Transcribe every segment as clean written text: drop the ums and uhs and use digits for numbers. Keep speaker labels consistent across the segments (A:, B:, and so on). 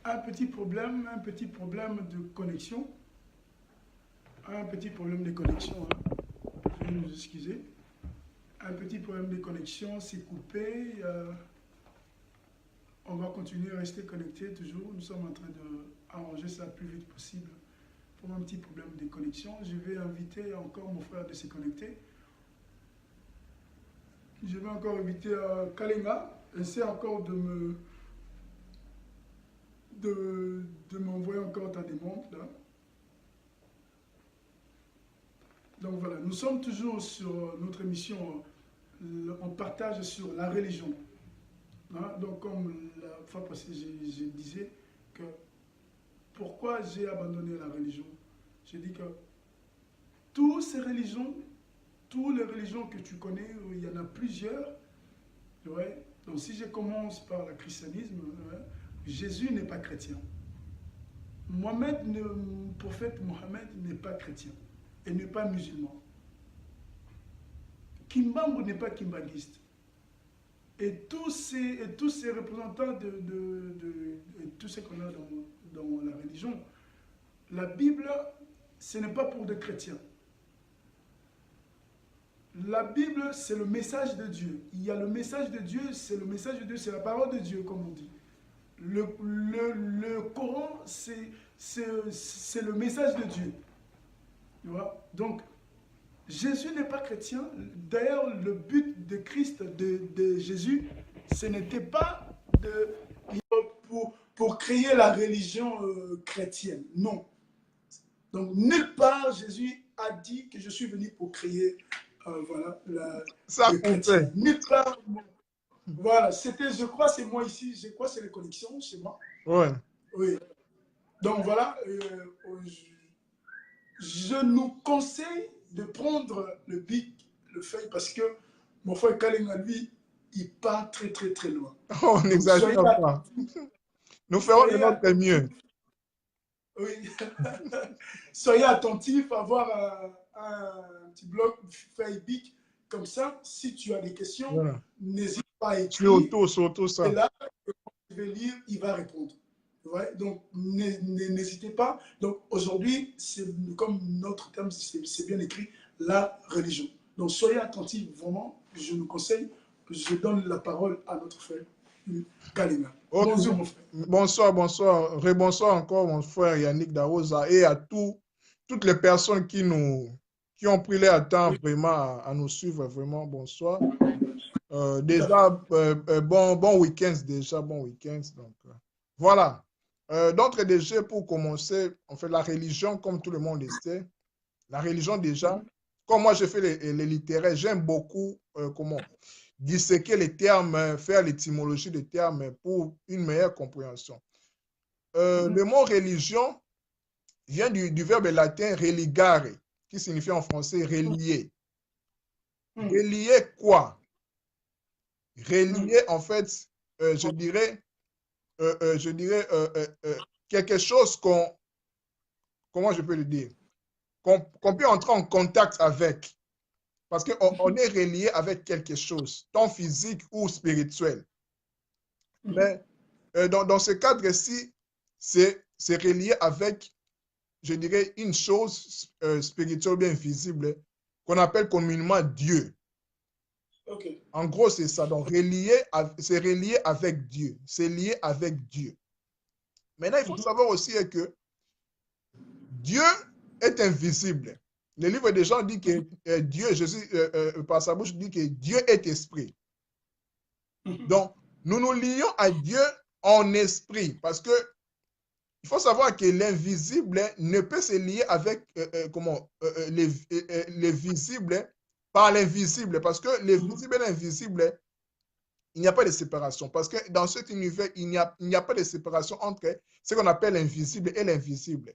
A: un petit problème de connexion. Un petit problème de connexion, hein. Veuillez nous excuser. Un petit problème de connexion, c'est coupé. On va continuer à rester connecté toujours. Nous sommes en train d'arranger ça le plus vite possible pour un petit problème de connexion. Je vais inviter encore mon frère de se connecter. Je vais encore inviter Kalinga. Essaie encore de m'envoyer encore ta demande là. Donc voilà, nous sommes toujours sur notre émission, on partage sur la religion. Hein? Donc comme la fois passée, je disais que pourquoi j'ai abandonné la religion. J'ai dit que toutes ces religions, toutes les religions que tu connais, il y en a plusieurs. Ouais. Donc si je commence par le christianisme, ouais, Jésus n'est pas chrétien. Le prophète Mohammed n'est pas chrétien et n'est pas musulman. Kimbambo n'est pas kimbanguiste. Et tous ces représentants de tout ce qu'on a dans la religion, la Bible, ce n'est pas pour des chrétiens. La Bible, c'est le message de Dieu. Il y a le message de Dieu, c'est le message de Dieu, c'est la parole de Dieu, comme on dit. Le Coran, c'est le message de Dieu. Tu vois? Donc, Jésus n'est pas chrétien. D'ailleurs, le but de Christ, de Jésus, ce n'était pas pour créer la religion chrétienne. Non. Donc, nulle part, Jésus a dit que je suis venu pour créer voilà, le chrétien. Nulle part. Voilà, c'était, je crois, c'est moi ici. Je crois c'est les connexions chez moi.
B: Ouais.
A: Oui. Donc, voilà. Je nous conseille de prendre le bic, le feuille, parce que mon frère Kalinga, lui, il part très, très, très loin.
B: Oh, on n'exagère pas. Nous ferons de notre mieux.
A: Oui. Soyez attentifs à avoir un petit bloc, feuille bic, comme ça, si tu as des questions, voilà, n'hésite pas à écrire.
B: Surtout ça.
A: Et là, je vais lire, il va répondre. Ouais, donc, n'hésitez pas. Donc, aujourd'hui, comme notre thème, c'est bien écrit, la religion. Donc, soyez attentifs, vraiment. Je nous conseille, je donne la parole à notre frère Kalinga.
B: Okay.
A: Bonjour, mon frère.
B: Bonsoir. Rebonsoir encore, mon frère Yannick Darosa, et à toutes les personnes qui ont pris leur temps vraiment à nous suivre. Vraiment, bonsoir. Déjà, bon week-end, déjà, bon week-end. Donc, voilà. D'entrée de jeu, pour commencer, on fait la religion, comme tout le monde le sait. La religion, déjà, comme moi, je fais les littéraires, j'aime beaucoup disséquer les termes, faire l'étymologie des termes pour une meilleure compréhension. Le mot religion vient du verbe latin religare, qui signifie en français relier. Relier quoi? Relier, en fait, je dirais quelque chose comment je peux le dire, qu'on peut entrer en contact avec, parce qu'on est relié avec quelque chose, tant physique ou spirituel. Mais dans ce cadre-ci, c'est relié avec, je dirais, une chose spirituelle bien visible qu'on appelle communément Dieu.
A: Okay.
B: En gros, c'est ça. Donc, c'est relié avec Dieu. C'est lié avec Dieu. Maintenant, il faut savoir aussi que Dieu est invisible. Le livre des gens dit que Dieu, Jésus, par sa bouche, dit que Dieu est esprit. Donc, nous nous lions à Dieu en esprit, parce que il faut savoir que l'invisible ne peut se lier avec les visibles par l'invisible, parce que les visibles et l'invisible, il n'y a pas de séparation, parce que dans cet univers, il n'y a pas de séparation entre ce qu'on appelle l'invisible et l'invisible.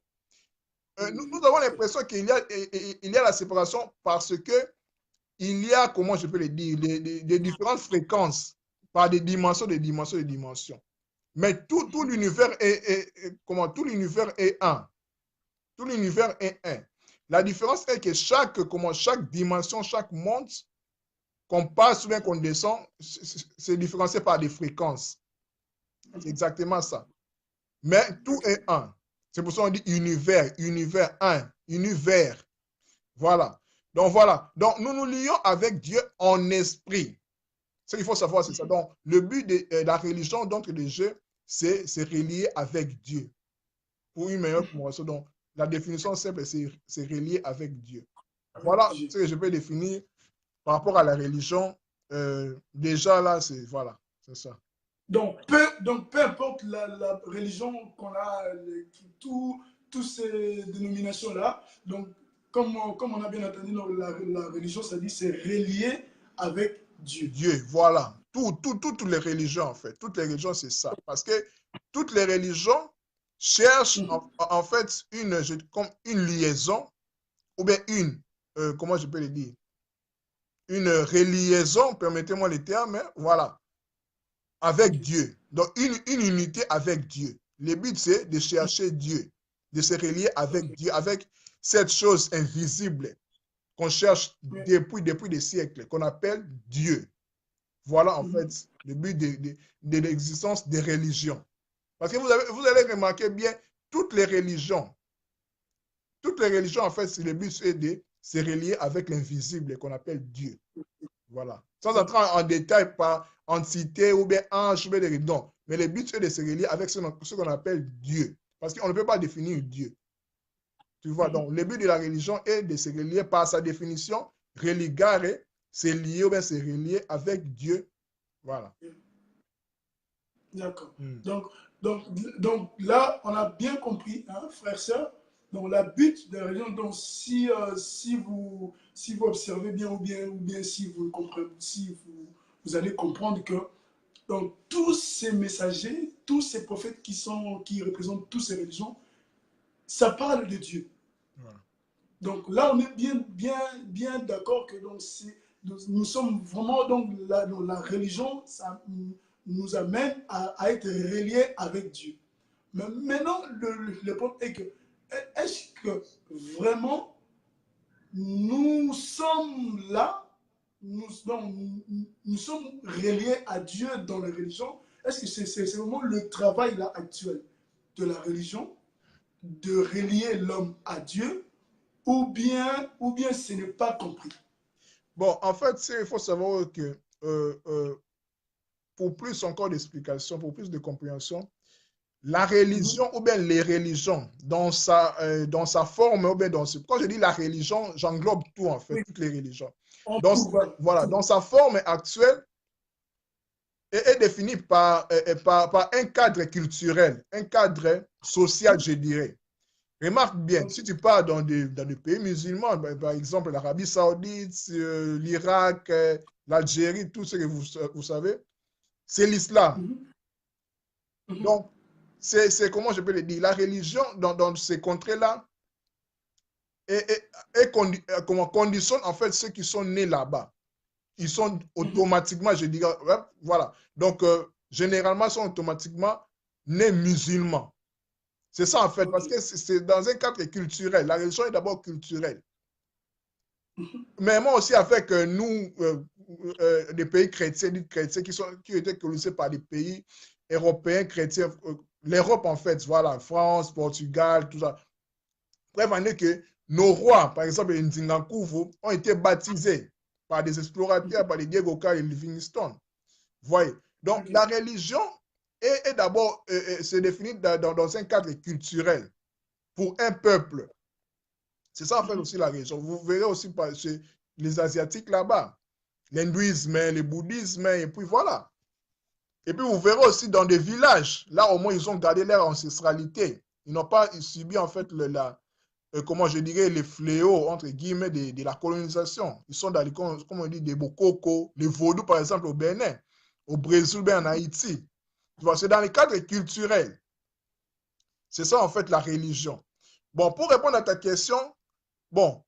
B: Nous avons l'impression qu'il y a la séparation parce que il y a, comment je peux le dire, des différentes fréquences par des dimensions. Mais tout l'univers tout l'univers est un. Tout l'univers est un. La différence est que chaque dimension, chaque monde qu'on passe ou bien qu'on descend, c'est différencié par des fréquences. C'est exactement ça. mais tout est un. C'est pour ça qu'on dit univers, univers, un, univers. Voilà. Donc, voilà. Donc, nous nous lions avec Dieu en esprit. Ce qu'il faut savoir, c'est ça. Donc, le but de la religion, donc, de Dieu, c'est relier avec Dieu. Pour une meilleure compréhension. Donc, la définition simple, c'est relier avec Dieu. Voilà ce que je peux définir par rapport à la religion. Déjà, là, c'est voilà, c'est ça.
A: Donc, peu importe la religion qu'on a, toutes ces dénominations-là, donc, comme on a bien entendu, la religion, ça dit c'est relié avec Dieu.
B: Dieu, voilà. Toutes les religions, en fait. Toutes les religions, c'est ça. Parce que toutes les religions cherchent, en fait, une liaison, ou bien comment je peux le dire, une reliaison, permettez-moi le terme, hein, voilà, avec Dieu. Donc, une unité avec Dieu. Le but, c'est de chercher Dieu, de se relier avec Dieu, avec cette chose invisible qu'on cherche depuis des siècles, qu'on appelle Dieu. Voilà, en fait, le but de l'existence des religions. Parce que vous allez remarquer bien, toutes les religions, en fait, le but, c'est de se relier avec l'invisible qu'on appelle Dieu. Voilà. Sans entrer en détail par entité ou bien ange ou bien des non. Mais le but, c'est de se relier avec ce qu'on appelle Dieu. Parce qu'on ne peut pas définir Dieu. Tu vois, donc le but de la religion est de se relier par sa définition, religare, c'est lié ou bien c'est relié avec Dieu. Voilà.
A: D'accord. Donc là, on a bien compris, hein, frères, sœurs. Donc, la but de la religion, donc, si vous observez bien ou bien si vous comprenez, si vous allez comprendre que donc, tous ces messagers, tous ces prophètes qui représentent toutes ces religions, ça parle de Dieu. Voilà. Donc là, on est bien d'accord que donc, nous sommes vraiment, donc la religion, ça nous amène à être reliés avec Dieu. Mais maintenant, le problème est que, est-ce que vraiment nous sommes là, nous sommes reliés à Dieu dans la religion? Est-ce que c'est vraiment le travail là actuel de la religion, de relier l'homme à Dieu, ou bien ce n'est pas compris?
B: Bon, en fait, il faut savoir que pour plus encore d'explications, pour plus de compréhension, la religion ou bien les religions dans sa forme ou bien quand je dis la religion, j'englobe tout en fait, toutes les religions. Voilà, dans sa forme actuelle est définie par un cadre culturel, un cadre social, je dirais. Remarque bien, si tu pars dans des pays musulmans, par exemple l'Arabie Saoudite, l'Irak, l'Algérie, tout ce que vous savez, c'est l'islam. Donc, c'est comment je peux le dire, la religion dans ces contrées-là conditionne en fait ceux qui sont nés là-bas. Ils sont automatiquement, je dirais, voilà. Donc, généralement, ils sont automatiquement nés musulmans. C'est ça en fait, parce que c'est dans un cadre culturel. La religion est d'abord culturelle. Mais moi aussi, avec nous, des pays chrétiens, qui ont été colonisés par des pays européens chrétiens, l'Europe en fait, voilà, France, Portugal, tout ça. Bref, on est que nos rois, par exemple, les Ndingankouvo, ont été baptisés par des explorateurs, par les Diego Ca et Livingstone. Voyez. Donc, la religion est d'abord, se définit dans un cadre culturel pour un peuple. C'est ça en fait aussi la religion. Vous verrez aussi chez les Asiatiques là-bas, l'hindouisme, le bouddhisme, et puis voilà. Et puis vous verrez aussi dans des villages, là au moins ils ont gardé leur ancestralité. Ils n'ont pas subi en fait comment je dirais, les fléaux, entre guillemets, de la colonisation. Ils sont dans les, comme on dit, des bokoko, les vaudous par exemple au Bénin, au Brésil, en Haïti. C'est dans les cadres culturels. C'est ça en fait la religion. Bon, pour répondre à ta question, bon,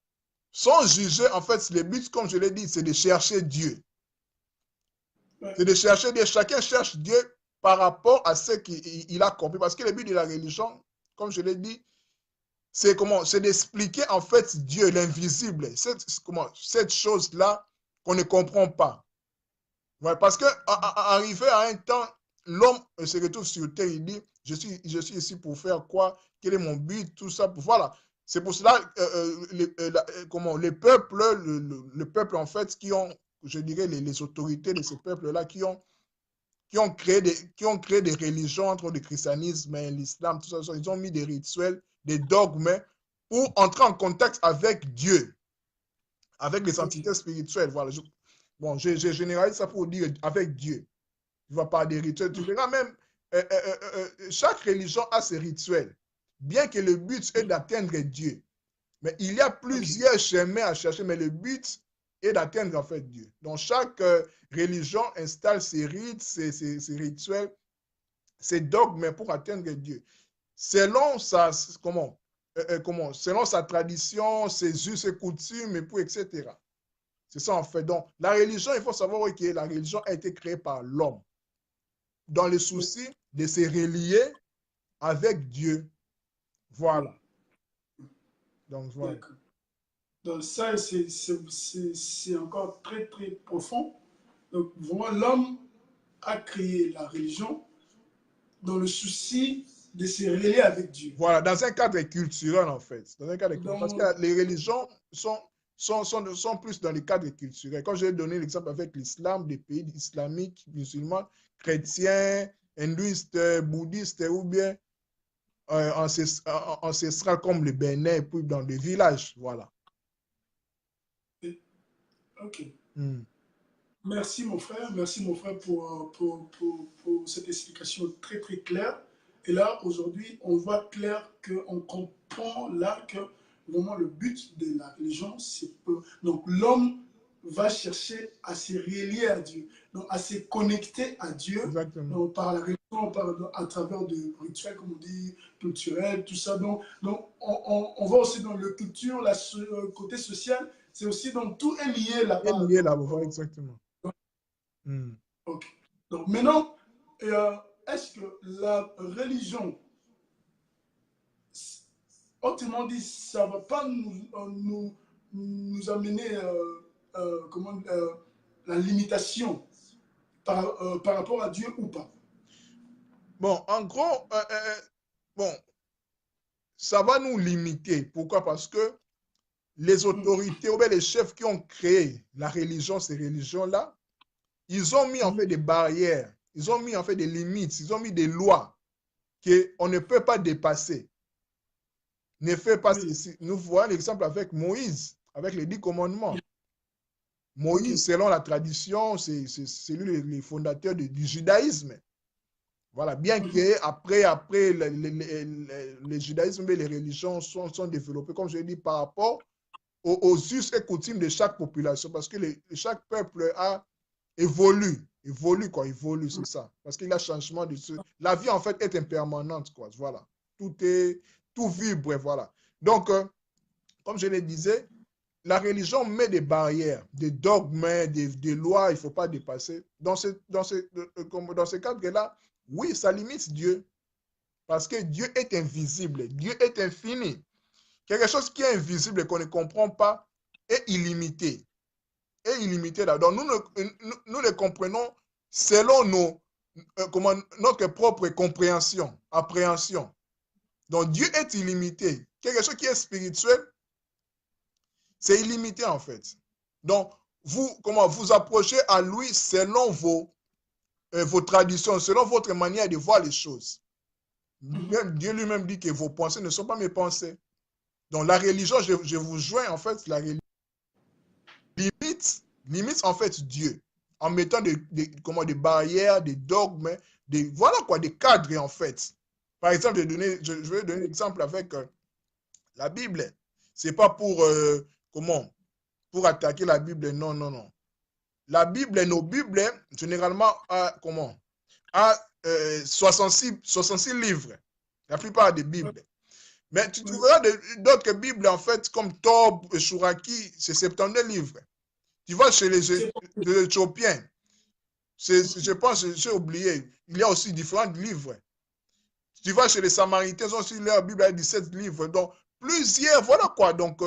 B: sans juger, en fait, le but, comme je l'ai dit, c'est de chercher Dieu. C'est de chercher Dieu. Chacun cherche Dieu par rapport à ce qu'il a compris. Parce que le but de la religion, comme je l'ai dit, c'est d'expliquer en fait Dieu, l'invisible, cette chose-là qu'on ne comprend pas. Ouais, parce qu'arrivé à un temps l'homme se retrouve sur terre, il dit, je suis ici pour faire quoi? Quel est mon but? Tout ça. Voilà. C'est pour cela, les peuples, le peuple, en fait, qui ont, je dirais, les autorités de ces peuples-là, qui ont créé des religions entre le christianisme et l'islam, tout ça, ils ont mis des rituels, des dogmes pour entrer en contact avec Dieu, avec les entités spirituelles. Voilà. J'ai généralisé ça pour dire avec Dieu. Tu vas parler des rituels. Tu verras même, chaque religion a ses rituels, bien que le but est d'atteindre Dieu. Mais il y a plusieurs chemins à chercher, mais le but est d'atteindre en fait Dieu. Donc chaque religion installe ses rites, ses rituels, ses dogmes pour atteindre Dieu. Selon sa, selon sa tradition, ses us et coutumes, etc. C'est ça en fait. Donc la religion, il faut savoir que la religion a été créée par l'homme dans le souci de se relier avec Dieu. Voilà. Donc, voilà.
A: Donc ça, c'est encore très, très profond. Donc, vraiment, l'homme a créé la religion dans le souci de se relier avec Dieu.
B: Voilà, dans un cadre culturel, en fait. Dans un cadre culturel. Parce que les religions sont plus dans le cadre culturel. Quand j'ai donné l'exemple avec l'islam, des pays islamiques, musulmans, chrétiens, hindouistes, bouddhistes ou bien ancestral comme le Bénin et puis dans des villages. Voilà.
A: Ok. Merci mon frère pour cette explication très très claire. Et là, aujourd'hui, on voit clair qu'on comprend là que vraiment le but de la religion, c'est que donc l'homme va chercher à se relier à Dieu, donc à se connecter à Dieu. Donc, par la religion, à travers des rituels, comme on dit, culturels, tout ça. Donc on va aussi dans le culture, le côté social, c'est aussi donc tout est lié là-bas.
B: Est lié là-bas, exactement.
A: Ok. Donc maintenant, est-ce que la religion, autrement dit, ça ne va pas nous amener la limitation par rapport à Dieu ou pas?
B: Bon, en gros, bon, ça va nous limiter. Pourquoi? Parce que les autorités ou bien les chefs qui ont créé la religion, ces religions-là, ils ont mis en fait des barrières, ils ont mis en fait des limites, ils ont mis des lois qu'on ne peut pas dépasser. Ne fais pas ceci. Nous voyons l'exemple avec Moïse, avec les 10 commandements. Moïse, selon la tradition, c'est lui le fondateur du judaïsme. Voilà, bien qu'après le judaïsme et les religions sont développées, comme je l'ai dit, par rapport aux us et coutumes de chaque population, parce que chaque peuple a évolue, c'est ça. Parce qu'il y a changement de ce. La vie, en fait, est impermanente, quoi. Voilà. Tout vibre, voilà. Donc, comme je le disais, la religion met des barrières, des dogmes, des lois, il ne faut pas dépasser. Dans ce cadre-là, oui, ça limite Dieu. Parce que Dieu est invisible, Dieu est infini. Quelque chose qui est invisible et qu'on ne comprend pas est illimité. Est illimité là. Donc, nous le comprenons selon notre propre compréhension, appréhension. Donc, Dieu est illimité. Quelque chose qui est spirituel, c'est illimité en fait. Donc, vous approchez à lui selon vos traditions, selon votre manière de voir les choses. Dieu lui-même dit que vos pensées ne sont pas mes pensées. Donc, la religion, je vous joins en fait, la religion limite en fait Dieu en mettant des barrières, des dogmes, voilà quoi, des cadres en fait. Par exemple, je vais donner un exemple avec la Bible. C'est pas pour pour attaquer la Bible, non. La Bible, nos Bibles, généralement, a 66 livres. La plupart des Bibles. Mais tu trouveras d'autres Bibles, en fait, comme Tob et Shuraki, c'est 72 livres. Tu vas chez les Éthiopiens, je pense, j'ai oublié, il y a aussi différents livres. Tu vas chez les Samaritains, ils ont aussi leur Bible avec 17 livres. Donc, plusieurs, voilà quoi, donc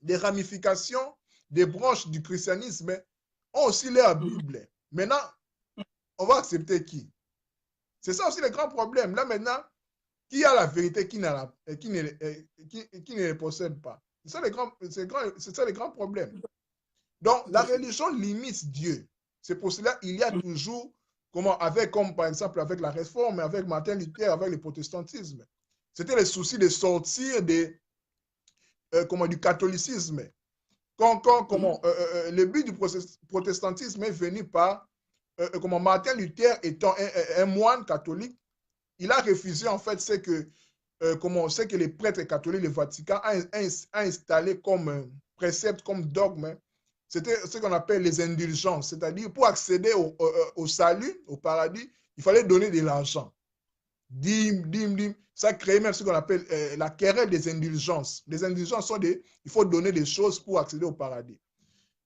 B: des ramifications, des branches du christianisme ont aussi leur Bible. Maintenant, on va accepter qui? C'est ça aussi le grand problème. Là maintenant, qui a la vérité, qui ne les possède pas? C'est ça le grand problème. Donc, la religion limite Dieu. C'est pour cela qu'il y a toujours, comme par exemple avec la réforme, avec Martin Luther, avec le protestantisme. C'était le souci de sortir du catholicisme. Le but du protestantisme est venu par, Martin Luther étant un moine catholique, il a refusé en fait ce que les prêtres catholiques, le Vatican a installé comme précepte, comme dogme. C'était ce qu'on appelle les indulgences, c'est-à-dire pour accéder au salut, au paradis, il fallait donner de l'argent. Dim. Ça crée même ce qu'on appelle la querelle des indulgences. Les indulgences sont il faut donner des choses pour accéder au paradis.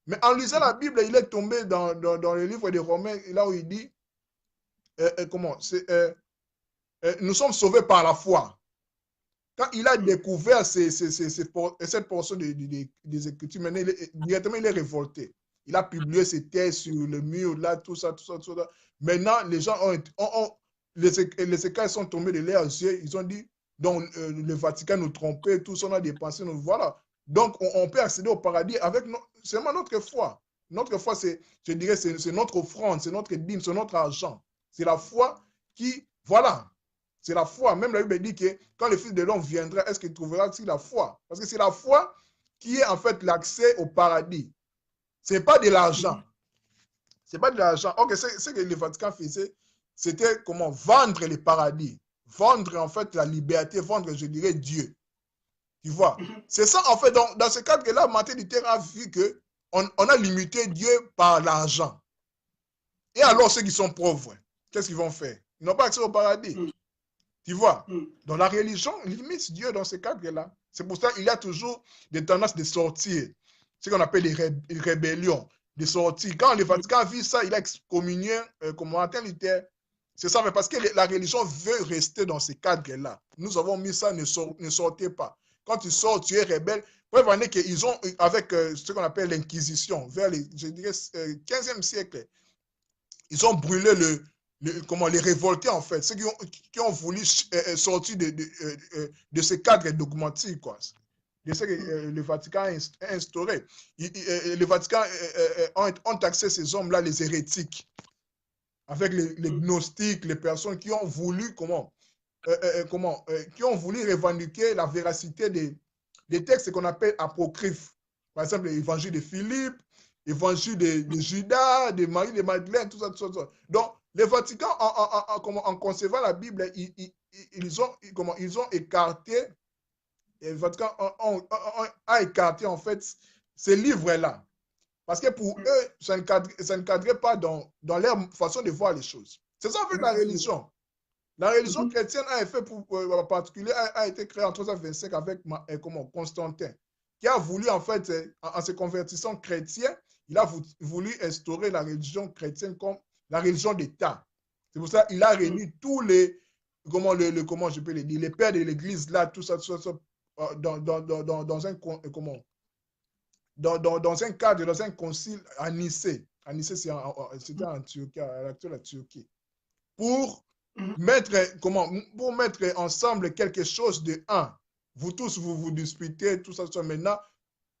B: Mais en lisant la Bible, il est tombé dans le livre des Romains, là où il dit, nous sommes sauvés par la foi. Quand il a découvert cette portion des Écritures, maintenant, directement, il est révolté. Il a publié ses thèses sur le mur, là, tout ça. Maintenant, les gens les écailles sont tombés de leurs yeux. Ils ont dit, donc, le Vatican nous trompait, tout ça, on a dépensé, nous voilà. Donc, on peut accéder au paradis avec seulement notre foi. Notre foi, je dirais, c'est notre offrande, c'est notre dîme, c'est notre argent. C'est la foi qui, voilà. C'est la foi. Même la Bible dit que quand le Fils de l'homme viendra, est-ce qu'il trouvera-t-il la foi? Parce que c'est la foi qui est en fait l'accès au paradis. Ce n'est pas de l'argent. Ce n'est pas de l'argent. Ok, ce que le Vatican faisait, c'était comment vendre le paradis. Vendre en fait la liberté, vendre, je dirais, Dieu. Tu vois? C'est ça, en fait, dans ce cadre-là, Martin Luther a vu qu'on a limité Dieu par l'argent. Et alors, ceux qui sont pauvres, qu'est-ce qu'ils vont faire? Ils n'ont pas accès au paradis. Tu vois? Donc la religion limite Dieu dans ce cadre-là. C'est pour ça qu'il y a toujours des tendances de sortir. Ce qu'on appelle les rébellions, de sortir. Quand le Vatican a vu ça, il a excommunié comme Martin Luther. C'est ça, mais parce que la religion veut rester dans ce cadre-là. Nous avons mis ça, ne sortez pas. Quand tu sors, tu es rebelle. Preuve en est qu'ils ont, avec ce qu'on appelle l'Inquisition, vers je dirais, 15e siècle, ils ont brûlé les révoltés, en fait, ceux qui ont voulu sortir de ce cadre dogmatique, quoi, de ce que le Vatican a instauré. Le Vatican ont taxé ces hommes-là, les hérétiques, avec les gnostiques, les personnes qui ont voulu, qui ont voulu revendiquer la véracité des textes qu'on appelle apocryphes. Par exemple, l'évangile de Philippe, l'évangile de Judas, de Marie de Madeleine, tout ça. Donc, le Vatican, en concevant la Bible, ils ont écarté, le Vatican a écarté en fait ces livres-là. Parce que pour eux, ça ne cadrait pas dans leur façon de voir les choses. C'est ça en fait la religion. La religion chrétienne en particulier a été créée en 325 avec Constantin, qui a voulu en fait, en se convertissant chrétien, il a voulu instaurer la religion chrétienne comme la religion d'État. C'est pour ça qu'il a réuni tous les, comment je peux le dire, les pères de l'Église là, tout ça, dans un cadre, dans un concile à Nicée. À Nicée, c'était en Turquie, à l'actuelle Turquie. Pour mettre ensemble quelque chose de un. Vous tous, vous disputez, tout ça, maintenant,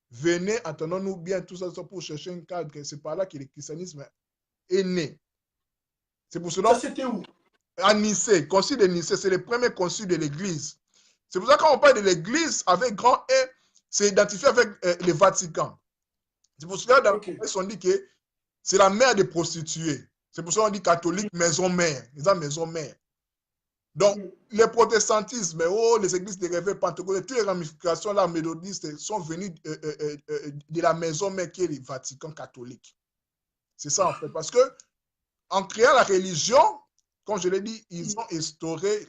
B: venez, attendons-nous bien, tout ça, pour chercher un cadre. C'est par là que le christianisme est né. C'est pour cela.
A: Ça, c'était où?
B: À Nicée, concile de Nicée, c'est le premier concile de l'Église. C'est pour ça que quand on parle de l'Église avec grand E, c'est identifié avec le Vatican. C'est pour cela qu'on dit que c'est la mère des prostituées. C'est pour ça qu'on dit catholique, maison-mère. Ils ont maison-mère. Donc, le protestantisme, les églises de réveil pentecôtistes, toutes les ramifications là, méthodistes sont venues de la maison-mère qui est le Vatican catholique. C'est ça en fait. Parce que en créant la religion, comme je l'ai dit, ils ont instauré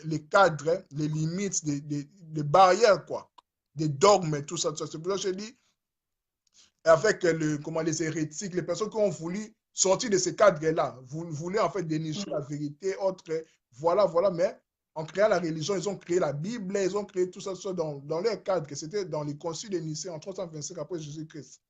B: les cadres, les limites, des barrières, quoi, des dogmes, tout ça. C'est pour ça que je dis, avec les hérétiques, les personnes qui ont voulu sortir de ces cadres-là, voulaient en fait dénicher la vérité, voilà, mais en créant la religion, ils ont créé la Bible, ils ont créé tout ça dans leur cadre, que c'était dans les conciles de Nicée en 325 après Jésus-Christ.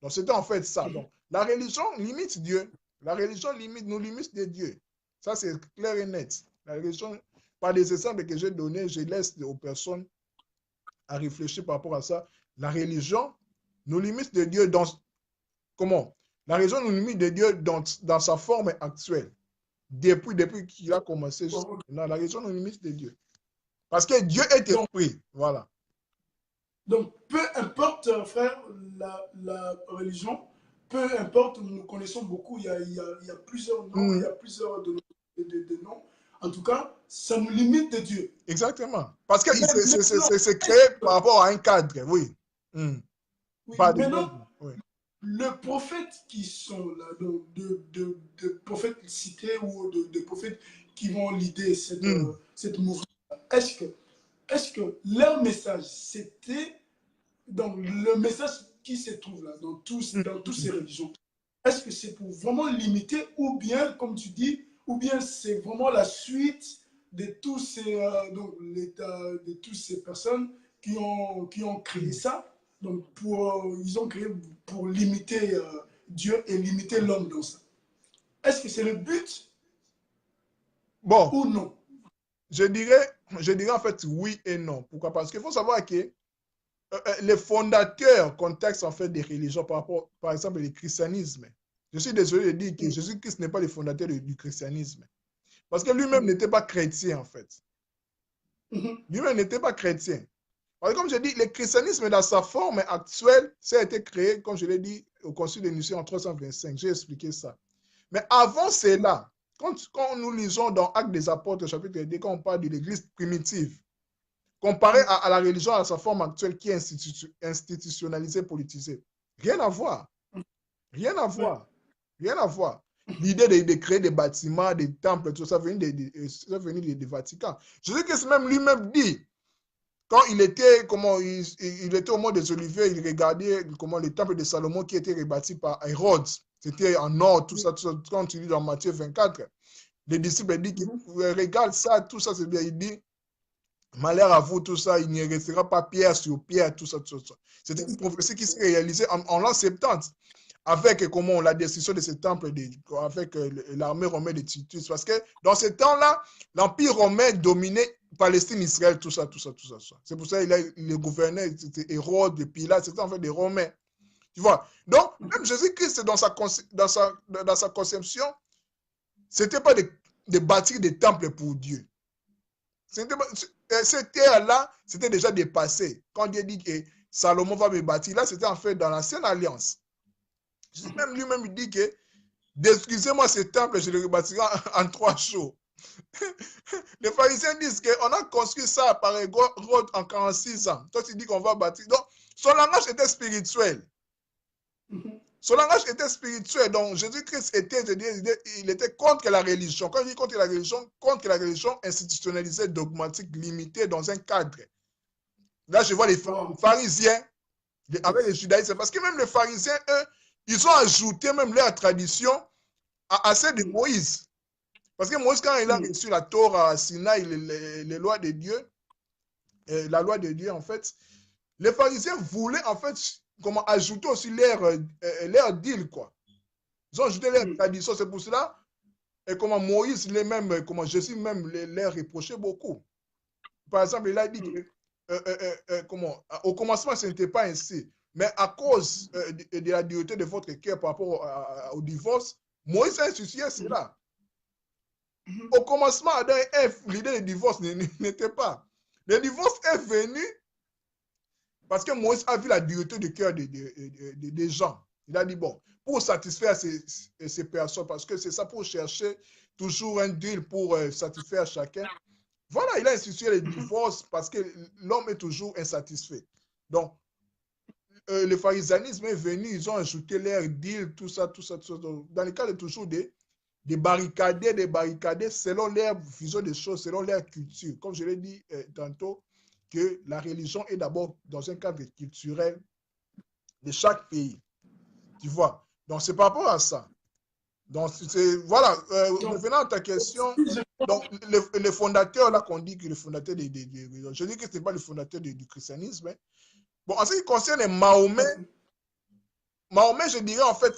B: Donc c'était en fait ça. Donc la religion limite Dieu. La religion nous limite des dieux. Ça, c'est clair et net. La religion, par des exemples que j'ai donnés, je laisse aux personnes à réfléchir par rapport à ça. La religion nous limite de Dieu dans... Comment? La religion nous limite de Dieu dans sa forme actuelle. Depuis qu'il a commencé. La religion nous limite de Dieu. Parce que Dieu est esprit. Voilà.
A: Donc, peu importe, frère, la religion, peu importe, nous connaissons beaucoup, il y a plusieurs noms, il y a plusieurs de noms. En tout cas, ça nous limite de Dieu.
B: Exactement. Parce que c'est créé par rapport à un cadre, oui.
A: Oui,
B: pas
A: maintenant, les prophètes qui sont là, de prophètes cités ou de prophètes qui vont l'idée cette mouvement, est-ce que leur message, c'était dans le message qui se trouve là, dans toutes ces religions, est-ce que c'est pour vraiment limiter ou bien, comme tu dis, ou bien c'est vraiment la suite de tous ces, de toutes ces personnes qui ont créé ça, donc ils ont créé pour limiter Dieu et limiter l'homme dans ça. Est-ce que c'est le but ou non?
B: Je dirais en fait oui et non. Pourquoi? Parce qu'il faut savoir que les fondateurs, contexte en fait des religions par rapport, par exemple, le christianisme. Je suis désolé de dire que Jésus-Christ n'est pas le fondateur du christianisme. Parce que lui-même n'était pas chrétien, en fait. Lui-même n'était pas chrétien. Parce que comme je dis, le christianisme dans sa forme actuelle, ça a été créé, comme je l'ai dit, au Concile de Nicée en 325. J'ai expliqué ça. Mais avant cela, quand nous lisons dans Actes des Apôtres, chapitre 2, quand on parle de l'Église primitive, comparé à la religion à sa forme actuelle qui est institutionnalisée, politisée. Rien à voir. Rien à voir. Rien à voir. L'idée de créer des bâtiments, des temples, tout ça venait du Vatican. Jésus-Christ même lui-même dit, quand il était au mont des Oliviers, il regardait comment le temple de Salomon qui était rebâti par Hérode. C'était en or, tout ça, quand tu lis dans Matthieu 24. Les disciples disent, regarde ça, tout ça, c'est bien. Il dit, malheur à vous, tout ça, il ne restera pas pierre sur pierre, tout ça, tout ça. C'était une prophétie qui s'est réalisée en l'an 70 avec la destruction de ce temple, avec l'armée romaine de Titus. Parce que dans ce temps-là, l'Empire romain dominait Palestine, Israël, tout ça, tout ça, tout ça. C'est pour ça qu'il gouvernait, c'était Hérode, Pilate, c'était en fait des Romains. Tu vois? Donc, même Jésus-Christ, dans sa conception, ce n'était pas de bâtir des temples pour Dieu. Cette terre-là, c'était déjà dépassé. Quand Dieu dit que Salomon va me bâtir, là, c'était en fait dans l'ancienne alliance. Même lui-même, il dit que détruisez-moi ce temple, je le rebâtirai en 3 jours. Les pharisiens disent qu'on a construit ça par Hérode en 46 ans. Toi, tu dis qu'on va bâtir. Donc, son langage était spirituel. Son langage était spirituel. Donc, Jésus-Christ il était contre la religion. Quand il dit contre la religion institutionnalisée, dogmatique, limitée dans un cadre. Là, je vois les pharisiens avec les judaïstes. Parce que même les pharisiens, eux, ils ont ajouté même leur tradition à celle de Moïse. Parce que Moïse, quand il a reçu la Torah à Sinaï, les lois de Dieu, la loi de Dieu, en fait, les pharisiens voulaient, en fait, ajouter aussi leur deal, quoi. Ils ont ajouté leur tradition. C'est pour cela, et comment Moïse, comment Jésus même les reprochait beaucoup. Par exemple, il a dit que, au commencement, ce n'était pas ainsi. Mais à cause de la dureté de votre cœur par rapport au divorce, Moïse a institué cela. Au commencement, Adam et Ève, l'idée du divorce n'était pas. Le divorce est venu parce que Moïse a vu la dureté du cœur des gens. Il a dit, bon, pour satisfaire ces personnes, parce que c'est ça, pour chercher toujours un deal pour satisfaire chacun. Voilà, il a institué le divorce parce que l'homme est toujours insatisfait. Donc, le pharisianisme est venu, ils ont ajouté leur deal, tout ça, tout ça, tout ça. Dans le cas de toujours des barricader selon leur vision des choses, selon leur culture. Comme je l'ai dit tantôt, que la religion est d'abord dans un cadre culturel de chaque pays. Tu vois? Donc, c'est par rapport à ça. Donc, voilà, revenant à ta question, donc, le fondateur, là, qu'on dit que le fondateur je dis que ce n'est pas le fondateur du christianisme. Hein. Bon, en ce qui concerne Mahomet, Mahomet, je dirais, en fait,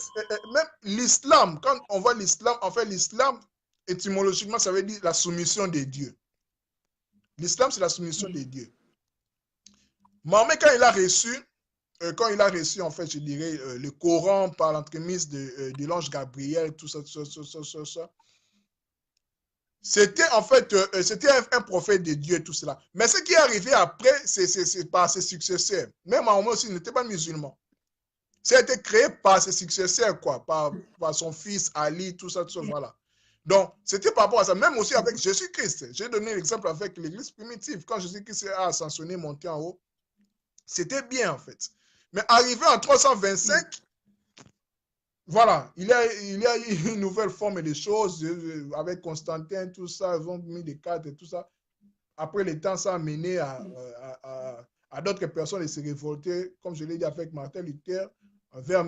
B: même l'islam, quand on voit l'islam, en fait, l'islam, étymologiquement, ça veut dire la soumission des dieux. L'islam, c'est la soumission des dieux. Mahomet, quand il a reçu, en fait, je dirais, le Coran par l'entremise de l'ange Gabriel, tout ça, c'était en fait, c'était un prophète de Dieu, tout cela. Mais ce qui est arrivé après, c'est par ses successeurs. Même Mahomet aussi n'était pas musulman. Ça a été créé par ses successeurs, quoi, par son fils Ali, tout ça, voilà. Donc, c'était par rapport à ça. Même aussi avec Jésus-Christ. J'ai donné l'exemple avec l'église primitive. Quand Jésus-Christ a ascensionné, monté en haut, c'était bien, en fait. Mais arrivé en 325, voilà, il y a eu une nouvelle forme des choses avec Constantin, tout ça, ils ont mis des cadres et tout ça. Après le temps, ça a mené à d'autres personnes de se révolter, comme je l'ai dit avec Martin Luther, vers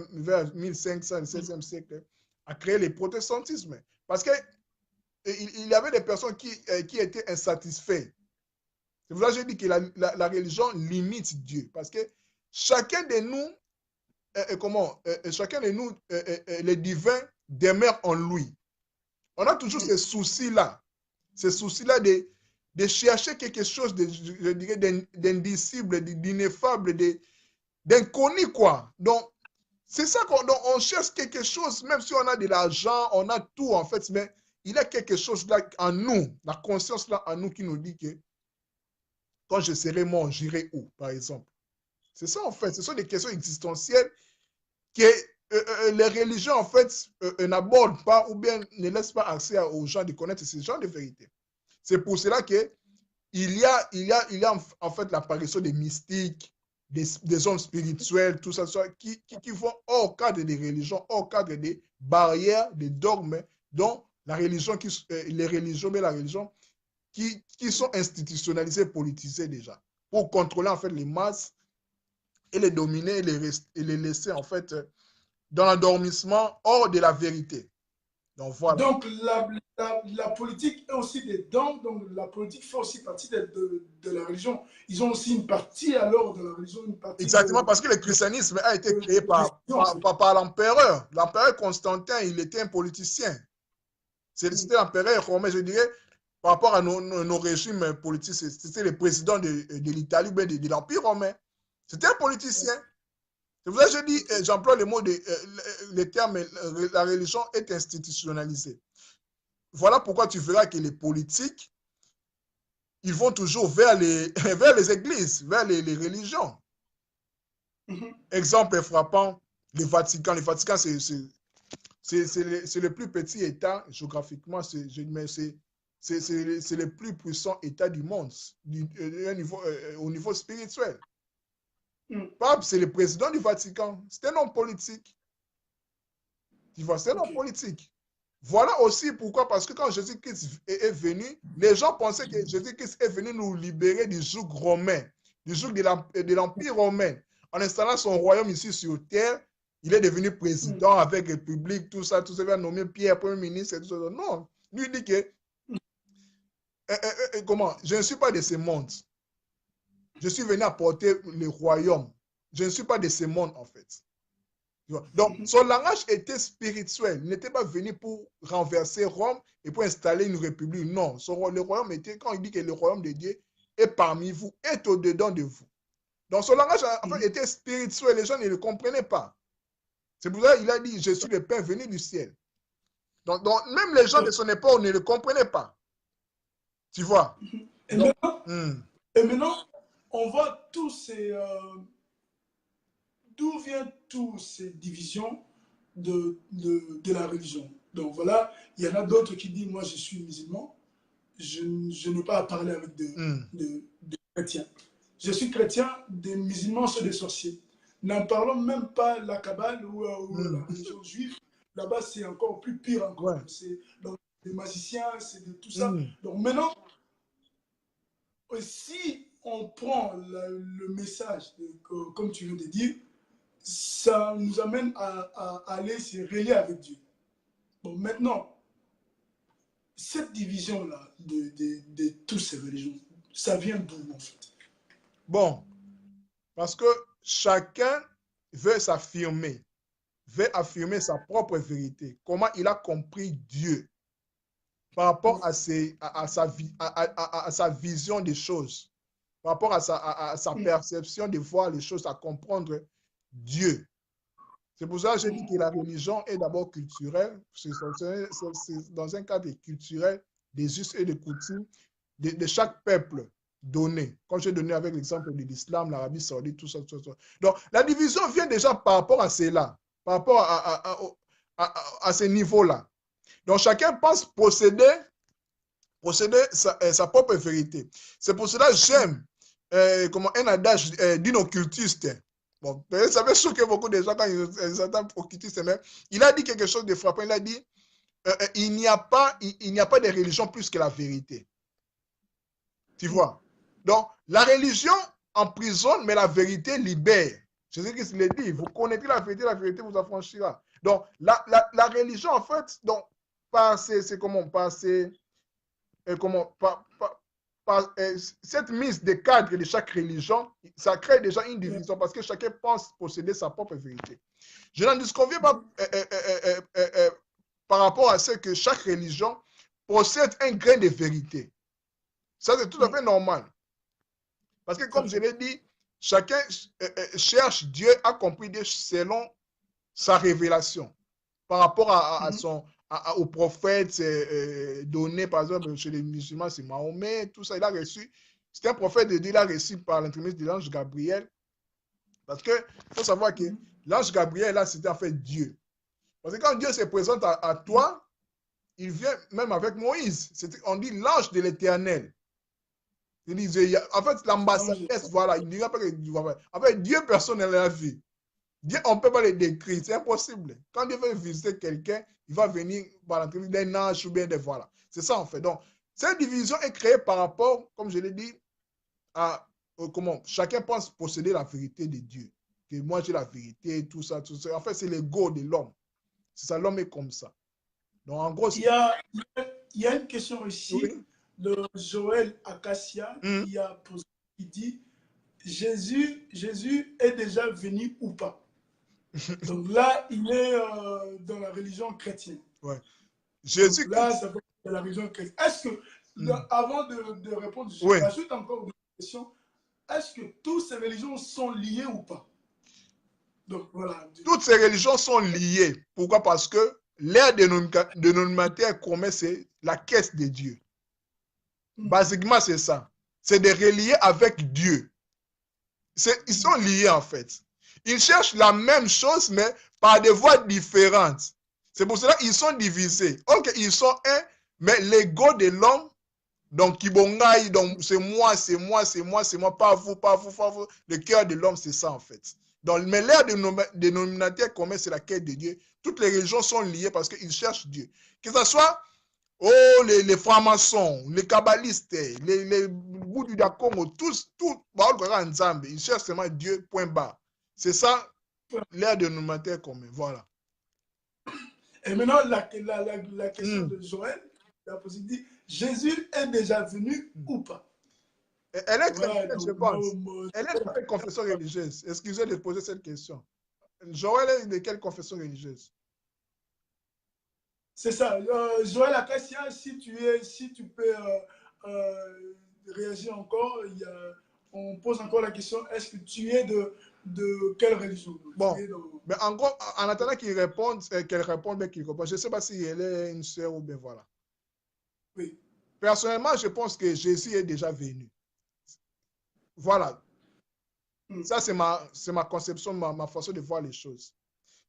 B: 1500, le 16e siècle, à créer le protestantisme. Parce qu'il y avait des personnes qui étaient insatisfaites. C'est pour ça que j'ai dit que la religion limite Dieu. Parce que chacun de nous, chacun de nous, les divins demeurent en lui. On a toujours ces soucis-là de chercher quelque chose, je dirais, d'indicible, d'ineffable, d'inconnu, quoi. Donc, c'est ça qu'on cherche quelque chose, même si on a de l'argent, on a tout, en fait, mais il y a quelque chose là en nous, la conscience là en nous qui nous dit que quand je serai mort, j'irai où, par exemple. C'est ça, en fait. Ce sont des questions existentielles que les religions, en fait, n'abordent pas ou bien ne laissent pas accès aux gens de connaître ces genres de vérité. C'est pour cela que il y a en fait l'apparition des mystiques, des hommes spirituels, tout ça, qui vont hors cadre des religions, hors cadre des barrières, des dogmes, dont la religion, les religions, mais la religion, qui sont institutionnalisées, politisées déjà, pour contrôler en fait les masses et les dominer et les laisser en fait dans l'endormissement hors de la vérité. Donc voilà.
A: Donc la politique est aussi dedans, donc la politique fait aussi partie de la religion. Ils ont aussi une partie alors de la religion, une partie
B: Exactement, parce que le christianisme a été créé par l'empereur. L'empereur Constantin, il était un politicien. C'était l'empereur romain, je dirais, par rapport à nos régimes politiques, c'était le président de l'Italie ou de l'Empire romain. C'était un politicien. C'est pour ça que je dis, j'emploie le terme, la religion est institutionnalisée. Voilà pourquoi tu verras que les politiques, ils vont toujours vers vers les églises, vers les religions. Exemple frappant, le Vatican. Le Vatican, c'est le plus petit État géographiquement, c'est le plus puissant État du monde au niveau spirituel. Pape, c'est le président du Vatican. C'est un homme politique. Tu vois, c'est un homme politique. Voilà aussi pourquoi, parce que quand Jésus-Christ est venu, les gens pensaient que Jésus-Christ est venu nous libérer du joug romain, du joug de l'Empire romain. En installant son royaume ici sur terre, il est devenu président avec République, tout ça, il a nommé Pierre, Premier ministre, et tout ça. Non, lui dit que, comment, je ne suis pas de ce monde. Je suis venu apporter le royaume. Je ne suis pas de ce monde, en fait. Donc, son langage était spirituel. Il n'était pas venu pour renverser Rome et pour installer une république. Non, le royaume était, quand il dit que le royaume de Dieu est parmi vous, est au-dedans de vous. Donc, son langage en fait, était spirituel. Les gens ne le comprenaient pas. C'est pour ça qu'il a dit, je suis le Père venu du ciel. Donc même les gens de son époque ne le comprenaient pas. Tu vois?
A: Et maintenant, on voit tous ces... d'où viennent toutes ces divisions de la religion. Donc voilà, il y en a d'autres qui disent, moi je suis musulman, je n'ai pas à parler avec des chrétiens. Je suis chrétien, des musulmans sont des sorciers. N'en parlons même pas la Kabbale ou la religion juive. Là-bas, c'est encore plus pire encore. Ouais. C'est des magiciens, c'est de tout ça. Donc maintenant, si on prend le message, comme tu viens de dire, ça nous amène à aller se relier avec Dieu. Bon, maintenant, cette division-là de toutes ces religions, ça vient d'où en fait?
B: Bon, parce que chacun veut s'affirmer. veut affirmer sa propre vérité, comment il a compris Dieu par rapport à sa vision des choses, par rapport à sa perception de voir les choses, à comprendre Dieu. C'est pour ça que j'ai dit que la religion est d'abord culturelle, c'est dans un cadre culturel, des us et des coutumes de chaque peuple donné. Comme j'ai donné avec l'exemple de l'islam, l'Arabie saoudite, tout ça, tout ça. Donc, la division vient déjà par rapport à cela, par rapport à ces niveaux-là. Donc, chacun pense posséder sa propre vérité. C'est pour cela que j'aime un adage d'un occultiste. Bon, ça va choquer beaucoup de gens quand ils entendent occultiste, mais il a dit quelque chose de frappant. Il a dit il n'y a pas de religion plus que la vérité. Tu vois? Donc, la religion emprisonne, mais la vérité libère. Jésus-Christ l'a dit, vous connaîtrez la vérité vous affranchira. Donc, la religion, en fait, donc, cette mise de cadre de chaque religion, ça crée déjà une division parce que chacun pense posséder sa propre vérité. Je n'en disconviens pas par rapport à ce que chaque religion possède un grain de vérité. Ça, c'est tout à fait normal. Parce que, comme je l'ai dit, chacun cherche Dieu, a compris Dieu selon sa révélation par rapport aux prophètes donnés, par exemple, chez les musulmans, c'est Mahomet, tout ça, il a reçu. C'est un prophète de Dieu, il a reçu par l'intermédiaire de l'ange Gabriel. Parce qu'il faut savoir que l'ange Gabriel, là, c'était en fait Dieu. Parce que quand Dieu se présente à toi, il vient même avec Moïse. On dit l'ange de l'Éternel. En fait, l'ambassadeur, voilà, il ne dira pas que en fait, Dieu, personne ne l'a vu. Dieu, on ne peut pas le décrire, c'est impossible. Quand Dieu veut visiter quelqu'un, il va venir par l'entremise d'un ange ou bien de voilà. C'est ça en fait. Donc, cette division est créée par rapport, comme je l'ai dit, à comment chacun pense posséder la vérité de Dieu. Que moi j'ai la vérité, tout ça, tout ça. En fait, c'est l'ego de l'homme. C'est ça, l'homme est comme ça. Donc, en gros,
A: il y a une question ici de Joël Acacia qui a posé, qui dit Jésus est déjà venu ou pas? Donc là, il est dans la religion chrétienne.
B: Ouais. Jésus.
A: Donc là, ça va être la religion chrétienne. Est-ce que, avant de répondre, je rajoute encore une question. Est-ce que toutes ces religions sont liées ou pas? Donc voilà.
B: Toutes ces religions sont liées. Pourquoi? Parce que l'air dénominateur commun, c'est la caisse de Dieu. Basiquement, c'est ça. C'est de relier avec Dieu. Ils sont liés en fait. Ils cherchent la même chose, mais par des voies différentes. C'est pour cela qu'ils sont divisés. Ok, ils sont un, mais l'ego de l'homme, donc Kibongaï, donc c'est moi, c'est moi, c'est moi, c'est moi, pas vous, pas vous, pas vous. Le cœur de l'homme, c'est ça en fait. Donc, mais l'air dénominateur commun, c'est la quête de Dieu. Toutes les religions sont liées parce qu'ils cherchent Dieu. Que ce soit les francs-maçons, les kabbalistes, les Bouddhas du Congo, tous, ils cherchent seulement Dieu, point barre. C'est ça, l'air dénominateur commun. Voilà.
A: Et maintenant, la question de Joël, il a posé, dit, Jésus est déjà venu ou pas?
B: Elle est chrétienne, je pense. Elle est de quelle confession religieuse? Excusez de poser cette question. Joël est de quelle confession religieuse?
A: C'est ça. Joël Acacia, si tu peux réagir encore, on pose encore la question, est-ce que tu es de quelle religion?
B: Bon, mais en gros, en attendant qu'il réponde, qu'elle réponde, mais qu'il réponde, je ne sais pas si elle est une sœur ou bien voilà.
A: Oui.
B: Personnellement, je pense que Jésus est déjà venu. Voilà. Ça, c'est ma conception, ma façon de voir les choses.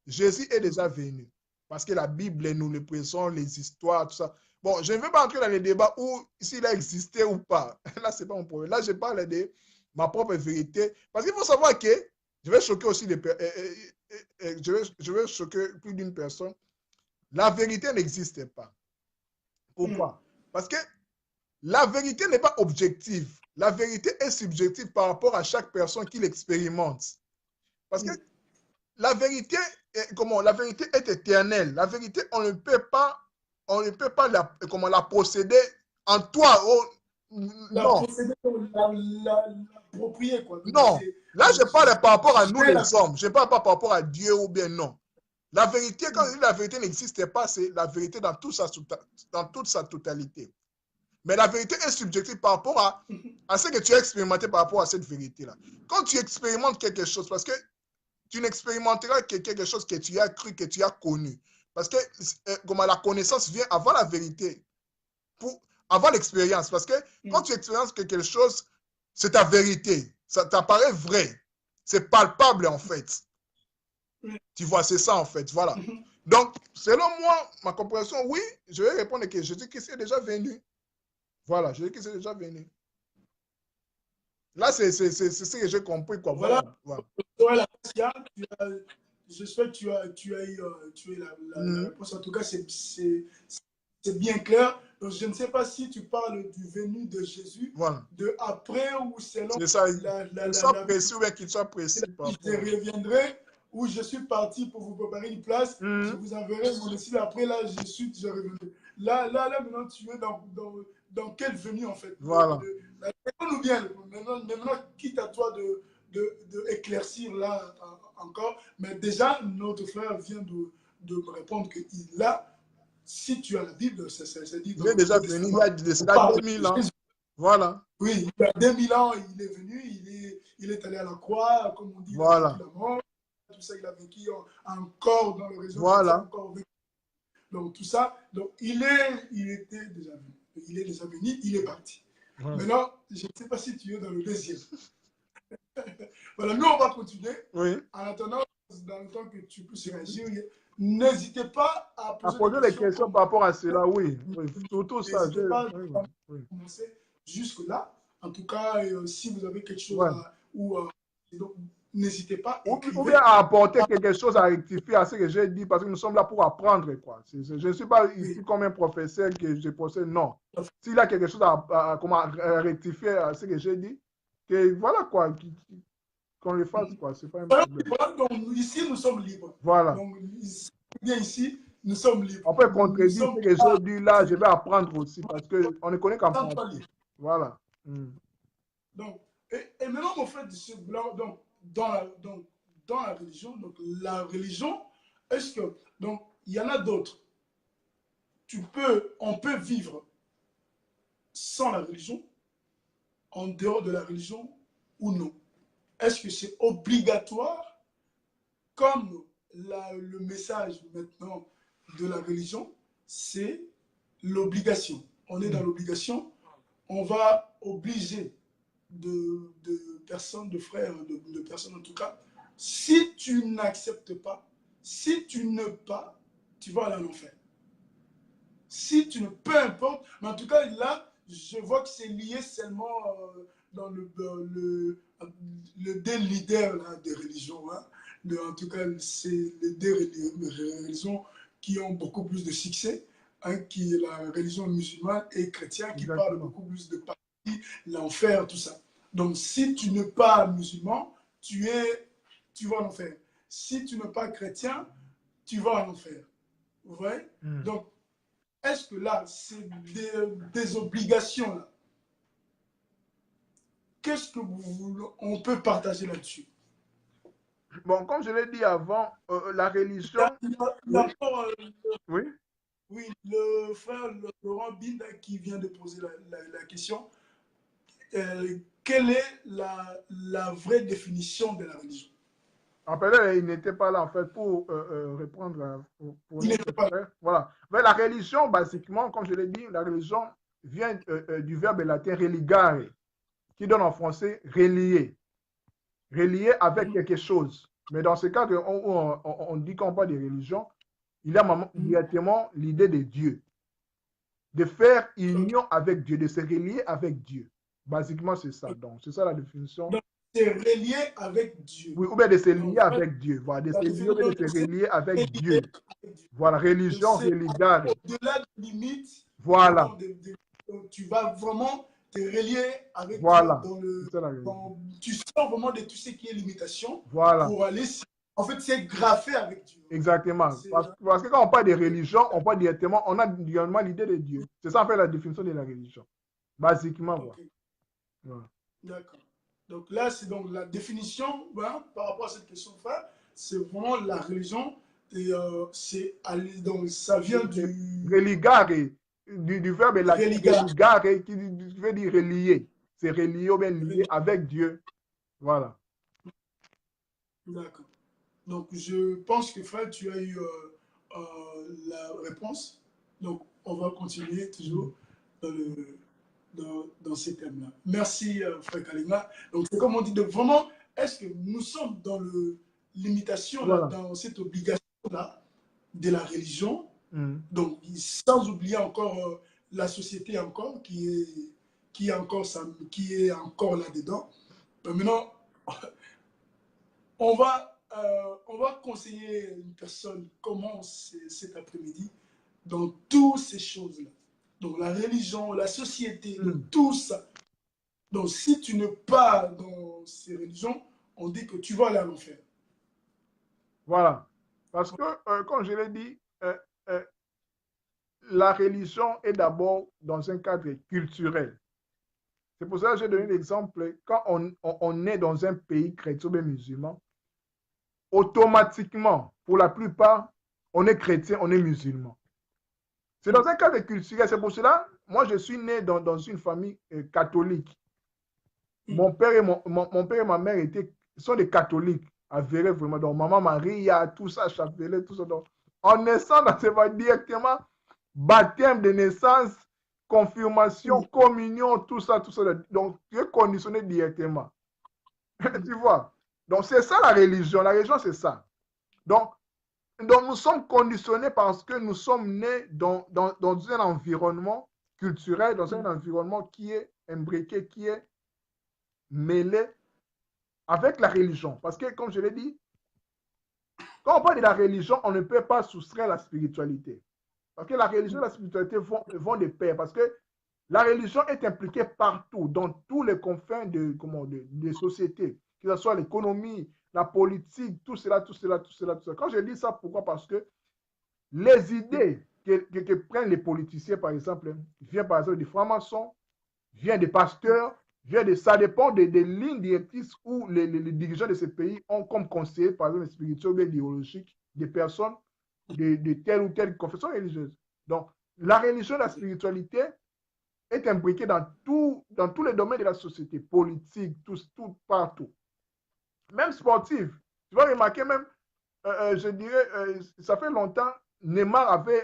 B: Jésus est déjà venu. Parce que la Bible nous le présente, les histoires, tout ça. Bon, je ne veux pas entrer dans les débats où s'il a existé ou pas. Là, ce n'est pas mon problème. Là, je parle de ma propre vérité. Parce qu'il faut savoir que je vais choquer aussi je vais choquer plus d'une personne. La vérité n'existe pas. Pourquoi? Parce que la vérité n'est pas objective. La vérité est subjective par rapport à chaque personne qui l'expérimente. Parce que la vérité est éternelle. La vérité, on ne peut pas la posséder en toi.
A: Non. L'approprier, quoi.
B: Non. Là, je parle par rapport à nous les hommes. Je ne parle pas par rapport à Dieu ou bien non. La vérité, quand je dis la vérité n'existe pas, c'est la vérité dans toute sa totalité. Mais la vérité est subjective par rapport à ce que tu as expérimenté par rapport à cette vérité-là. Quand tu expérimentes quelque chose, parce que tu n'expérimenteras que quelque chose que tu as cru, que tu as connu. Parce que comment la connaissance vient avant la vérité, avant l'expérience. Parce que quand tu expériences quelque chose, c'est ta vérité. Ça t'apparaît vrai. C'est palpable en fait. Tu vois, c'est ça en fait. Voilà. Donc, selon moi, ma compréhension, oui, je vais répondre que Jésus-Christ est déjà venu. Voilà, Jésus-Christ est déjà venu. Là, c'est ce que j'ai compris. Quoi.
A: Voilà.
B: Voilà.
A: J'espère que tu as eu la réponse. En tout cas, c'est bien clair. Donc, je ne sais pas si tu parles du venu de Jésus,
B: voilà.
A: de après ou selon
B: c'est ça. Qu'il soit précis ou bien qu'il soit précis.
A: Je reviendrai où je suis parti pour vous préparer une place. Je vous enverrai mon décide. Après, là, je reviendrai. Là, maintenant, tu es dans quel venu, en fait?
B: Voilà.
A: Nous bien. Maintenant, quitte à toi de éclaircir là encore. Mais déjà, notre frère vient de me répondre qu'il a, si tu as la Bible, c'est dit dans
B: il est déjà venu il y a 2000 ans. Voilà.
A: Oui, il y a 2000 ans, il est venu, il est allé à la croix, comme on dit,
B: voilà.
A: il a vécu la mort, tout ça, il a vécu encore dans le réseau.
B: Voilà.
A: Donc tout ça, donc il était déjà venu. Il est déjà venu, il est parti.
B: Voilà.
A: Maintenant, je ne sais pas si tu es dans le deuxième. Voilà, nous on va continuer.
B: Oui.
A: En attendant, dans le temps que tu puisses réagir, n'hésitez pas à
B: poser des questions par rapport à cela, oui. Surtout ça.
A: N'hésitez pas à commencer jusque-là. En tout cas, si vous avez quelque chose n'hésitez pas.
B: Ou bien à apporter quelque chose à rectifier à ce que j'ai dit, parce que nous sommes là pour apprendre. Quoi. Je ne suis pas ici comme un professeur que je possède, non. S'il y a quelque chose à rectifier à ce que j'ai dit, que voilà quoi, qu'on le fasse, quoi. C'est pas un problème.
A: Donc, ici, nous sommes libres.
B: Voilà.
A: Donc, bien ici, nous sommes libres.
B: On peut contredire ce que j'ai dit là, je vais apprendre aussi, parce qu'on ne connaît qu'en pratique. Voilà.
A: Donc, et maintenant, mon frère, donc, dans la religion, donc la religion, est-ce que, donc, il y en a d'autres. On peut vivre sans la religion, en dehors de la religion ou non? Est-ce que c'est obligatoire, comme le message maintenant de la religion, c'est l'obligation. On est dans l'obligation, on va obliger de personnes, de frères, de personnes en tout cas, si tu n'acceptes pas, si tu ne pas, tu vas aller en enfer. Si tu ne, peu importe, mais en tout cas là, je vois que c'est lié seulement dans le deux leaders là, des religions. Hein. En tout cas, c'est les deux religions qui ont beaucoup plus de succès, hein, qui est la religion musulmane et chrétienne, qui parle beaucoup plus de paradis, l'enfer, tout ça. Donc, si tu n'es pas musulman, tu vas en enfer. Si tu n'es pas chrétien, tu vas en enfer. Vous voyez? Donc, est-ce que là, c'est des obligations là? Qu'est-ce que on peut partager là-dessus?
B: Bon, comme je l'ai dit avant, la religion...
A: Oui, le frère Laurent Binda qui vient de poser la question. Quelle est la vraie définition de la religion?
B: Après, il n'était pas là, en fait, pour répondre pour
A: il n'était pas
B: là. Voilà. Mais la religion, basiquement, comme je l'ai dit, la religion vient du verbe latin religare, qui donne en français relier. Relier avec quelque chose. Mais dans ce cas où on dit qu'on parle de religion, il y a directement l'idée de Dieu. De faire union avec Dieu, de se relier avec Dieu. Basiquement, c'est ça. Donc, c'est ça la définition.
A: Donc, c'est relier avec Dieu.
B: Oui, ou bien de se lier avec Dieu. Voilà, de se lier ou bien de se relier avec Dieu. Voilà, religion, religare.
A: Au-delà des limites,
B: voilà.
A: Tu vas vraiment te relier avec
B: voilà.
A: Dieu. Tu sors vraiment de tout ce qui est limitation
B: voilà.
A: pour aller. En fait, c'est graffé avec Dieu.
B: Exactement. Parce que quand on parle de religion, on parle directement, on a directement l'idée de Dieu. C'est ça en fait la définition de la religion. Basiquement,
A: okay. Voilà. D'accord. Donc là, c'est donc la définition, hein, par rapport à cette question, frère, c'est vraiment la religion, Et donc, ça vient du
B: Religare, du verbe latin
A: religare.
B: religare, qui veut dire relier. C'est relier ou bien lié avec Dieu. Voilà.
A: D'accord. Donc, je pense que frère, tu as eu la réponse. Donc, on va continuer toujours dans, dans ces thèmes-là. Merci, frère Kalima. Donc, c'est comme on dit, de vraiment, est-ce que nous sommes dans l'imitation, là,
B: Voilà.
A: dans cette obligation-là de la religion,
B: Mm.
A: donc sans oublier encore la société encore, qui est encore là-dedans. Maintenant, on va conseiller une personne comment cet après-midi dans toutes ces choses-là. Donc la religion, la société, donc tout ça. Donc si tu ne pas dans ces religions, on dit que tu vas aller à l'enfer.
B: Voilà. Parce que, comme je l'ai dit, euh, la religion est d'abord dans un cadre culturel. C'est pour ça que j'ai donné l'exemple, quand on est dans un pays chrétien ou musulman, automatiquement, pour la plupart, on est chrétien, on est musulman. C'est dans un cadre culturel. C'est pour cela, moi, je suis né dans une famille catholique. Mon père et ma mère sont des catholiques, avérés vraiment. Donc, maman Maria, tout ça, chapelet, tout ça. Donc, en naissant, ça va directement baptême de naissance, confirmation, communion, tout ça, tout ça. Donc, tu es conditionné directement. Tu vois? Donc, c'est ça la religion. La religion, c'est ça. Donc, nous sommes conditionnés parce que nous sommes nés dans un environnement culturel, dans un environnement qui est imbriqué, qui est mêlé avec la religion. Parce que, comme je l'ai dit, quand on parle de la religion, on ne peut pas soustraire la spiritualité. Parce que la religion et la spiritualité vont de pair. Parce que la religion est impliquée partout, dans tous les confins des sociétés, que ce soit l'économie, la politique, tout cela, tout cela, tout cela, tout cela. Quand je dis ça, pourquoi? Parce que les idées que prennent les politiciens, par exemple, viennent par exemple des francs-maçons, viennent des pasteurs, ça dépend des lignes directrices où les dirigeants de ces pays ont comme conseiller, par exemple, spirituel ou idéologique, des personnes de telle ou telle confession religieuse. Donc, la religion et la spiritualité est imbriquée dans tous les domaines de la société, politique, tout partout. Même sportive. Tu vas remarquer même, je dirais, ça fait longtemps, Neymar avait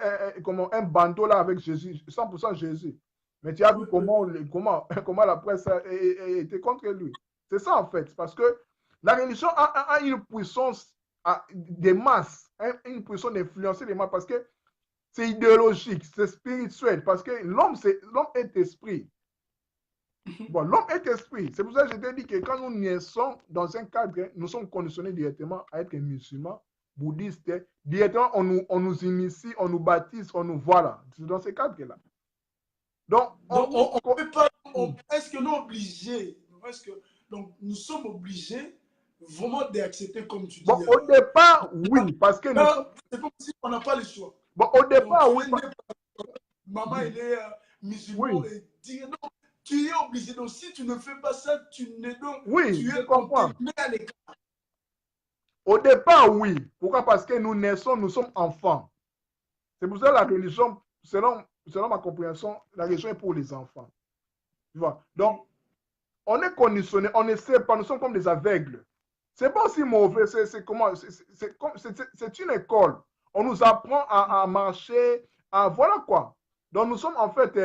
B: un bandeau là avec Jésus, 100% Jésus. Mais tu as vu comment la presse était contre lui. C'est ça en fait, parce que la religion a une puissance des masses, une puissance d'influencer les masses, parce que c'est idéologique, c'est spirituel, parce que l'homme est esprit. Bon, l'homme est esprit. C'est pour ça que je t'ai dit que quand nous naissons dans un cadre, nous sommes conditionnés directement à être musulmans, bouddhistes. Directement, on nous initie, on nous baptise, on nous voilà. C'est dans ce cadre-là. Donc,
A: on peut pas. Est-ce que nous obligés? Donc, nous sommes obligés vraiment d'accepter, comme tu dis.
B: Bon, au départ, oui, parce que
A: c'est comme si on n'a pas le choix.
B: Bon, au départ, oui.
A: Maman, il est musulman et dit non. Tu es obligé. Donc, si tu ne fais pas ça, tu es
B: comprends.
A: À l'écart.
B: Au départ, oui. Pourquoi? Parce que nous naissons, nous sommes enfants. C'est pour ça que la religion, selon ma compréhension, la religion est pour les enfants. Tu vois? Donc, on est conditionné, on ne sait pas, nous sommes comme des aveugles. C'est pas si mauvais, c'est une école. On nous apprend à marcher, voilà quoi. Donc nous sommes en fait,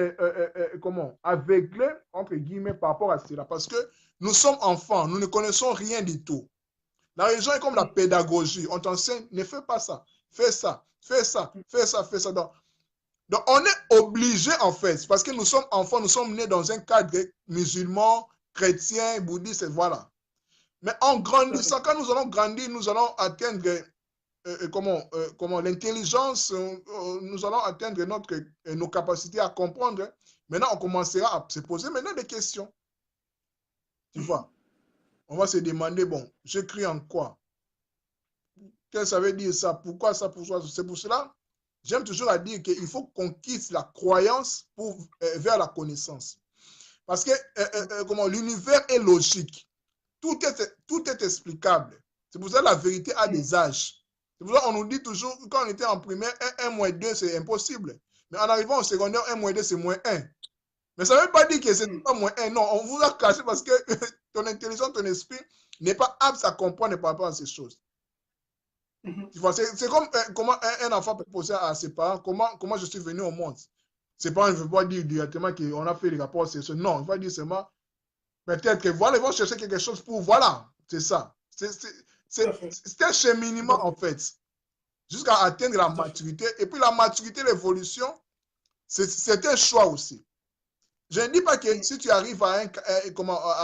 B: aveuglés, entre guillemets, par rapport à cela. Parce que nous sommes enfants, nous ne connaissons rien du tout. La religion est comme la pédagogie. On t'enseigne, ne fais pas ça, fais ça, fais ça, fais ça, fais ça. Donc on est obligé en fait, parce que nous sommes enfants, nous sommes nés dans un cadre musulman, chrétien, bouddhiste, et voilà. Mais en grandissant, quand nous allons grandir, nous allons atteindre l'intelligence, nous allons atteindre nos capacités à comprendre. Maintenant, on commencera à se poser maintenant des questions. Tu vois, on va se demander, bon, je crie en quoi? Qu'est-ce que ça veut dire ça? Pourquoi ça? C'est pour cela, j'aime toujours à dire qu'il faut qu'on quitte la croyance vers la connaissance. Parce que l'univers est logique. Tout est explicable. C'est pour ça que la vérité a des âges. C'est pour ça qu'on nous dit toujours, quand on était en primaire, 1 moins 2, c'est impossible. Mais en arrivant au secondaire, 1 moins 2, c'est moins 1. Mais ça ne veut pas dire que c'est pas moins 1. Non, on vous a caché parce que ton intelligence, ton esprit n'est pas apte à comprendre par rapport à ces choses. Tu vois, c'est comme comment un enfant peut poser à ses parents comment je suis venu au monde. Ses parents ne veulent pas dire directement qu'on a fait les rapports sexuels. Non, il va dire seulement, peut-être que voilà, ils vont chercher quelque chose pour, voilà, c'est ça. C'est un cheminement en fait, jusqu'à atteindre la maturité. Et puis la maturité, l'évolution, c'est un choix aussi. Je ne dis pas que si tu arrives à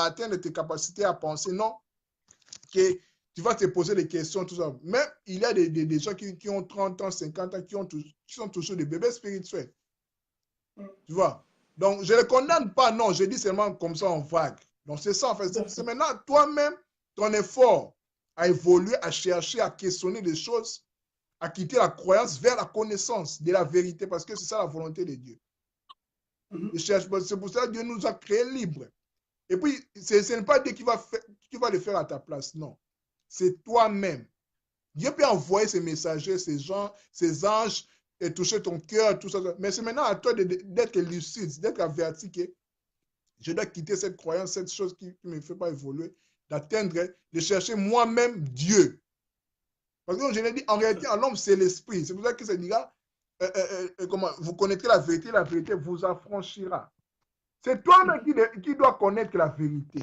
B: atteindre tes capacités à penser, non, que tu vas te poser des questions, tout ça. Mais il y a des gens qui ont 30 ans, 50 ans, qui sont toujours des bébés spirituels. Tu vois? Donc, je ne les condamne pas, non, je dis seulement comme ça en vague. Donc, c'est ça, en fait. C'est maintenant toi-même, ton effort à évoluer, à chercher, à questionner des choses, à quitter la croyance vers la connaissance de la vérité, parce que c'est ça la volonté de Dieu. C'est pour ça que Dieu nous a créés libres. Et puis, ce n'est pas Dieu qui va le faire à ta place, non. C'est toi-même. Dieu peut envoyer ces messagers, ces gens, ces anges, et toucher ton cœur, tout ça. Mais c'est maintenant à toi d'être lucide, d'être averti que je dois quitter cette croyance, cette chose qui ne me fait pas évoluer, d'atteindre, de chercher moi-même Dieu. Parce que comme je l'ai dit, en réalité, en l'homme, c'est l'esprit. C'est pour ça que ça dira, vous connaîtrez la vérité vous affranchira. C'est toi-même qui dois connaître la vérité.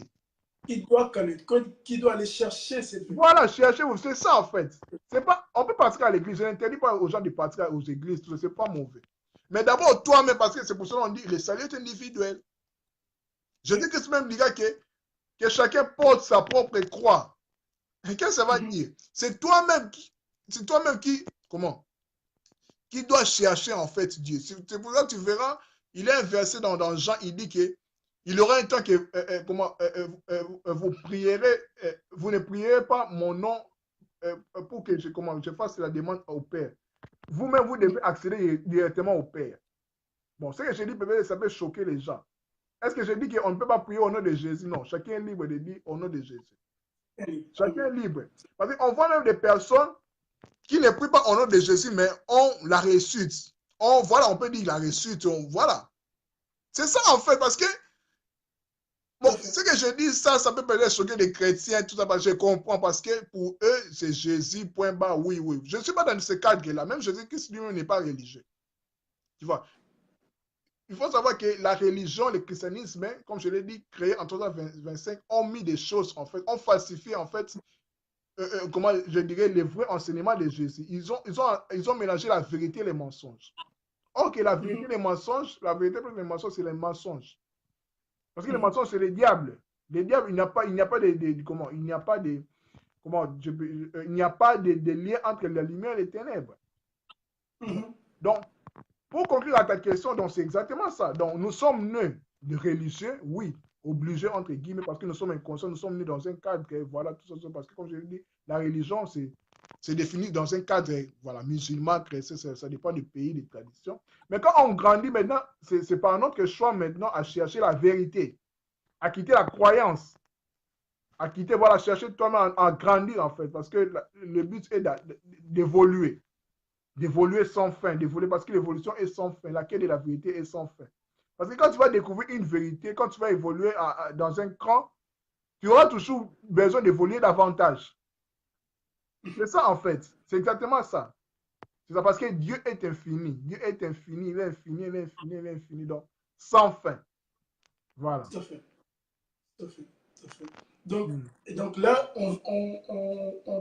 A: Qui doit connaître, qui doit aller chercher cette vérité.
B: Voilà, cherchez-vous. C'est ça, en fait. Pas, on peut partir à l'église. Je n'interdis pas aux gens de partir aux églises. Ce n'est pas mauvais. Mais d'abord, toi-même, parce que c'est pour ça qu'on dit le salut est individuel. Je dis que c'est même dire que chacun porte sa propre croix. Et qu'est-ce que ça va dire? C'est toi-même qui doit chercher, en fait, Dieu. C'est pour ça que tu verras, il est un verset dans Jean, il dit que il y aura un temps que vous prierez, vous ne prierez pas mon nom pour que je fasse la demande au Père. Vous-même, vous devez accéder directement au Père. Bon, ce que je dis, peut-être, ça peut choquer les gens. Est-ce que je dis qu'on ne peut pas prier au nom de Jésus? Non, chacun est libre de dire au nom de Jésus. Chacun est libre. Parce qu'on voit même des personnes qui ne prient pas au nom de Jésus, mais ont la réussite. Voilà, on peut dire la réussite. Voilà. C'est ça, en fait, parce que bon, ce que je dis, ça peut peut-être choquer les chrétiens, tout ça, parce que je comprends, parce que pour eux, c'est Jésus, point barre, oui, oui. Je ne suis pas dans ce cadre-là. Même Jésus-Christ lui-même n'est pas religieux. Tu vois. Il faut savoir que la religion, le christianisme, comme je l'ai dit, créé en 1325, ont mis des choses, en fait, ont falsifié, en fait, comment je dirais, les vrais enseignements de Jésus. Ils ont mélangé la vérité et les mensonges. Or que la vérité et les mensonges, la vérité et les mensonges, c'est les mensonges. Parce que les mensonges, c'est les diables. Les diables, il n'y a pas de lien entre la lumière et les ténèbres. Donc, pour conclure à ta question, c'est exactement ça. Donc, nous sommes nés de religieux, oui, obligés, entre guillemets, parce que nous sommes inconscients, nous sommes nés dans un cadre, voilà, tout ça, parce que, comme je l'ai dit, la religion, c'est défini dans un cadre, voilà, musulman, chrétien, ça dépend du pays, des traditions. Mais quand on grandit maintenant, c'est par notre choix maintenant à chercher la vérité, à quitter la croyance, à quitter, voilà, chercher toi-même à grandir, en fait, parce que le but est d'évoluer. D'évoluer sans fin, d'évoluer parce que l'évolution est sans fin, la quête de la vérité est sans fin. Parce que quand tu vas découvrir une vérité, quand tu vas évoluer dans un cran, tu auras toujours besoin d'évoluer davantage. C'est ça en fait, c'est exactement ça. C'est ça parce que Dieu est infini, Dieu est infini, il est infini, il est infini, il est infini, donc sans fin. Voilà.
A: Tout à fait. Tout à fait. Tout à fait. Donc, et donc là, on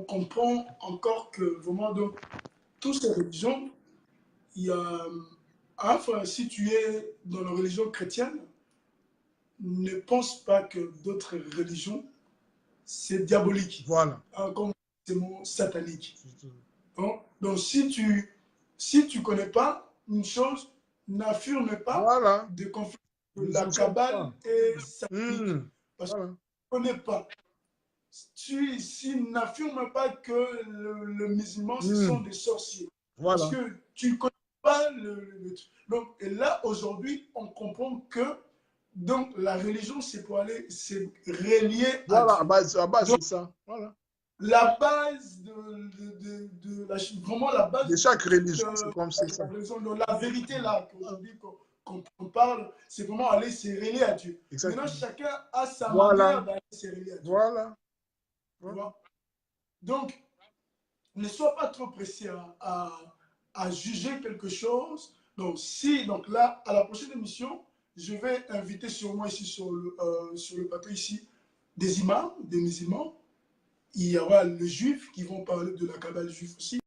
A: comprend encore que vraiment, donc, toutes ces religions, il y a, enfin, si tu es dans la religion chrétienne, ne pense pas que d'autres religions, c'est diabolique.
B: Voilà.
A: Comme c'est mot satanique. Donc si tu connais pas une chose, n'affirme pas
B: voilà.
A: de conflit. La cabale est satanique. Parce que
B: voilà.
A: tu ne connais pas. N'affirme pas que le musulman, ce sont des sorciers. Voilà. Parce que tu ne connais pas le truc. Donc, et là, aujourd'hui, on comprend que donc, la religion, c'est pour aller, c'est relié
B: voilà,
A: à Dieu.
B: À base c'est ça. Voilà.
A: la base vraiment la base
B: De chaque
A: de toute
B: religion, c'est comme c'est ça.
A: la religion. Donc, la vérité là qu'aujourd'hui qu'on parle, c'est vraiment aller se relier à Dieu. Maintenant,
B: Exactement.
A: chacun a sa
B: Voilà.
A: manière d'aller se relier à Dieu.
B: Voilà.
A: Tu vois? Donc, ne sois pas trop pressé à juger quelque chose. Donc, donc là, à la prochaine émission, je vais inviter sûrement ici sur le plateau ici des imams, des musulmans. Il y aura les juifs qui vont parler de la cabale juive aussi.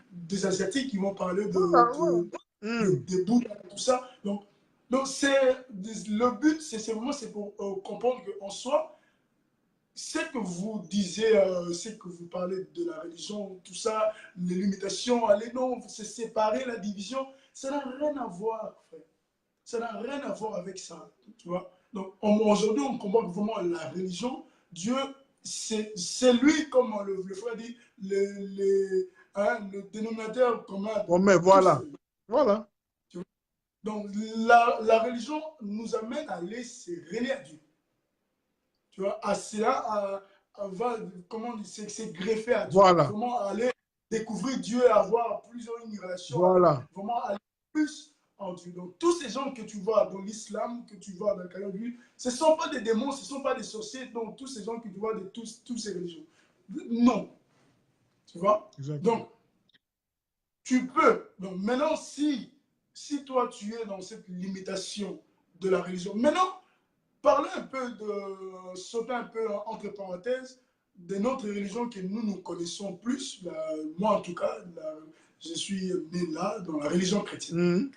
A: Des asiatiques qui vont parler
B: Voilà, voilà.
A: des Bouddhas, tout ça. Donc le but, c'est vraiment pour comprendre qu'en soi, ce que vous disiez, ce que vous parlez de la religion, tout ça, les limitations, allez, non, c'est séparer la division, ça n'a rien à voir, frère. Ça n'a rien à voir avec ça, tu vois. Donc aujourd'hui, on combat vraiment la religion. Dieu, c'est lui, comme le frère dit, le dénominateur commun
B: Bon,
A: de
B: mais
A: tous.
B: voilà. Voilà.
A: Donc la religion nous amène à aller se relier à Dieu. Tu vois, à cela, comment c'est greffé à Dieu.
B: Voilà.
A: Vraiment aller découvrir Dieu, avoir plusieurs une relation avec,
B: Voilà.
A: vraiment aller plus en Dieu. Donc tous ces gens que tu vois dans l'islam, que tu vois dans le Kayabu, ce ne sont pas des démons, ce ne sont pas des sorciers, donc tous ces gens que tu vois de toutes ces religions. Non. Tu vois?
B: Exactement.
A: Donc, tu peux. Donc maintenant, si toi tu es dans cette limitation de la religion, maintenant, parler un peu sauter un peu entre parenthèses de notre religion que nous connaissons plus. Moi, en tout cas, je suis né là, dans la religion chrétienne.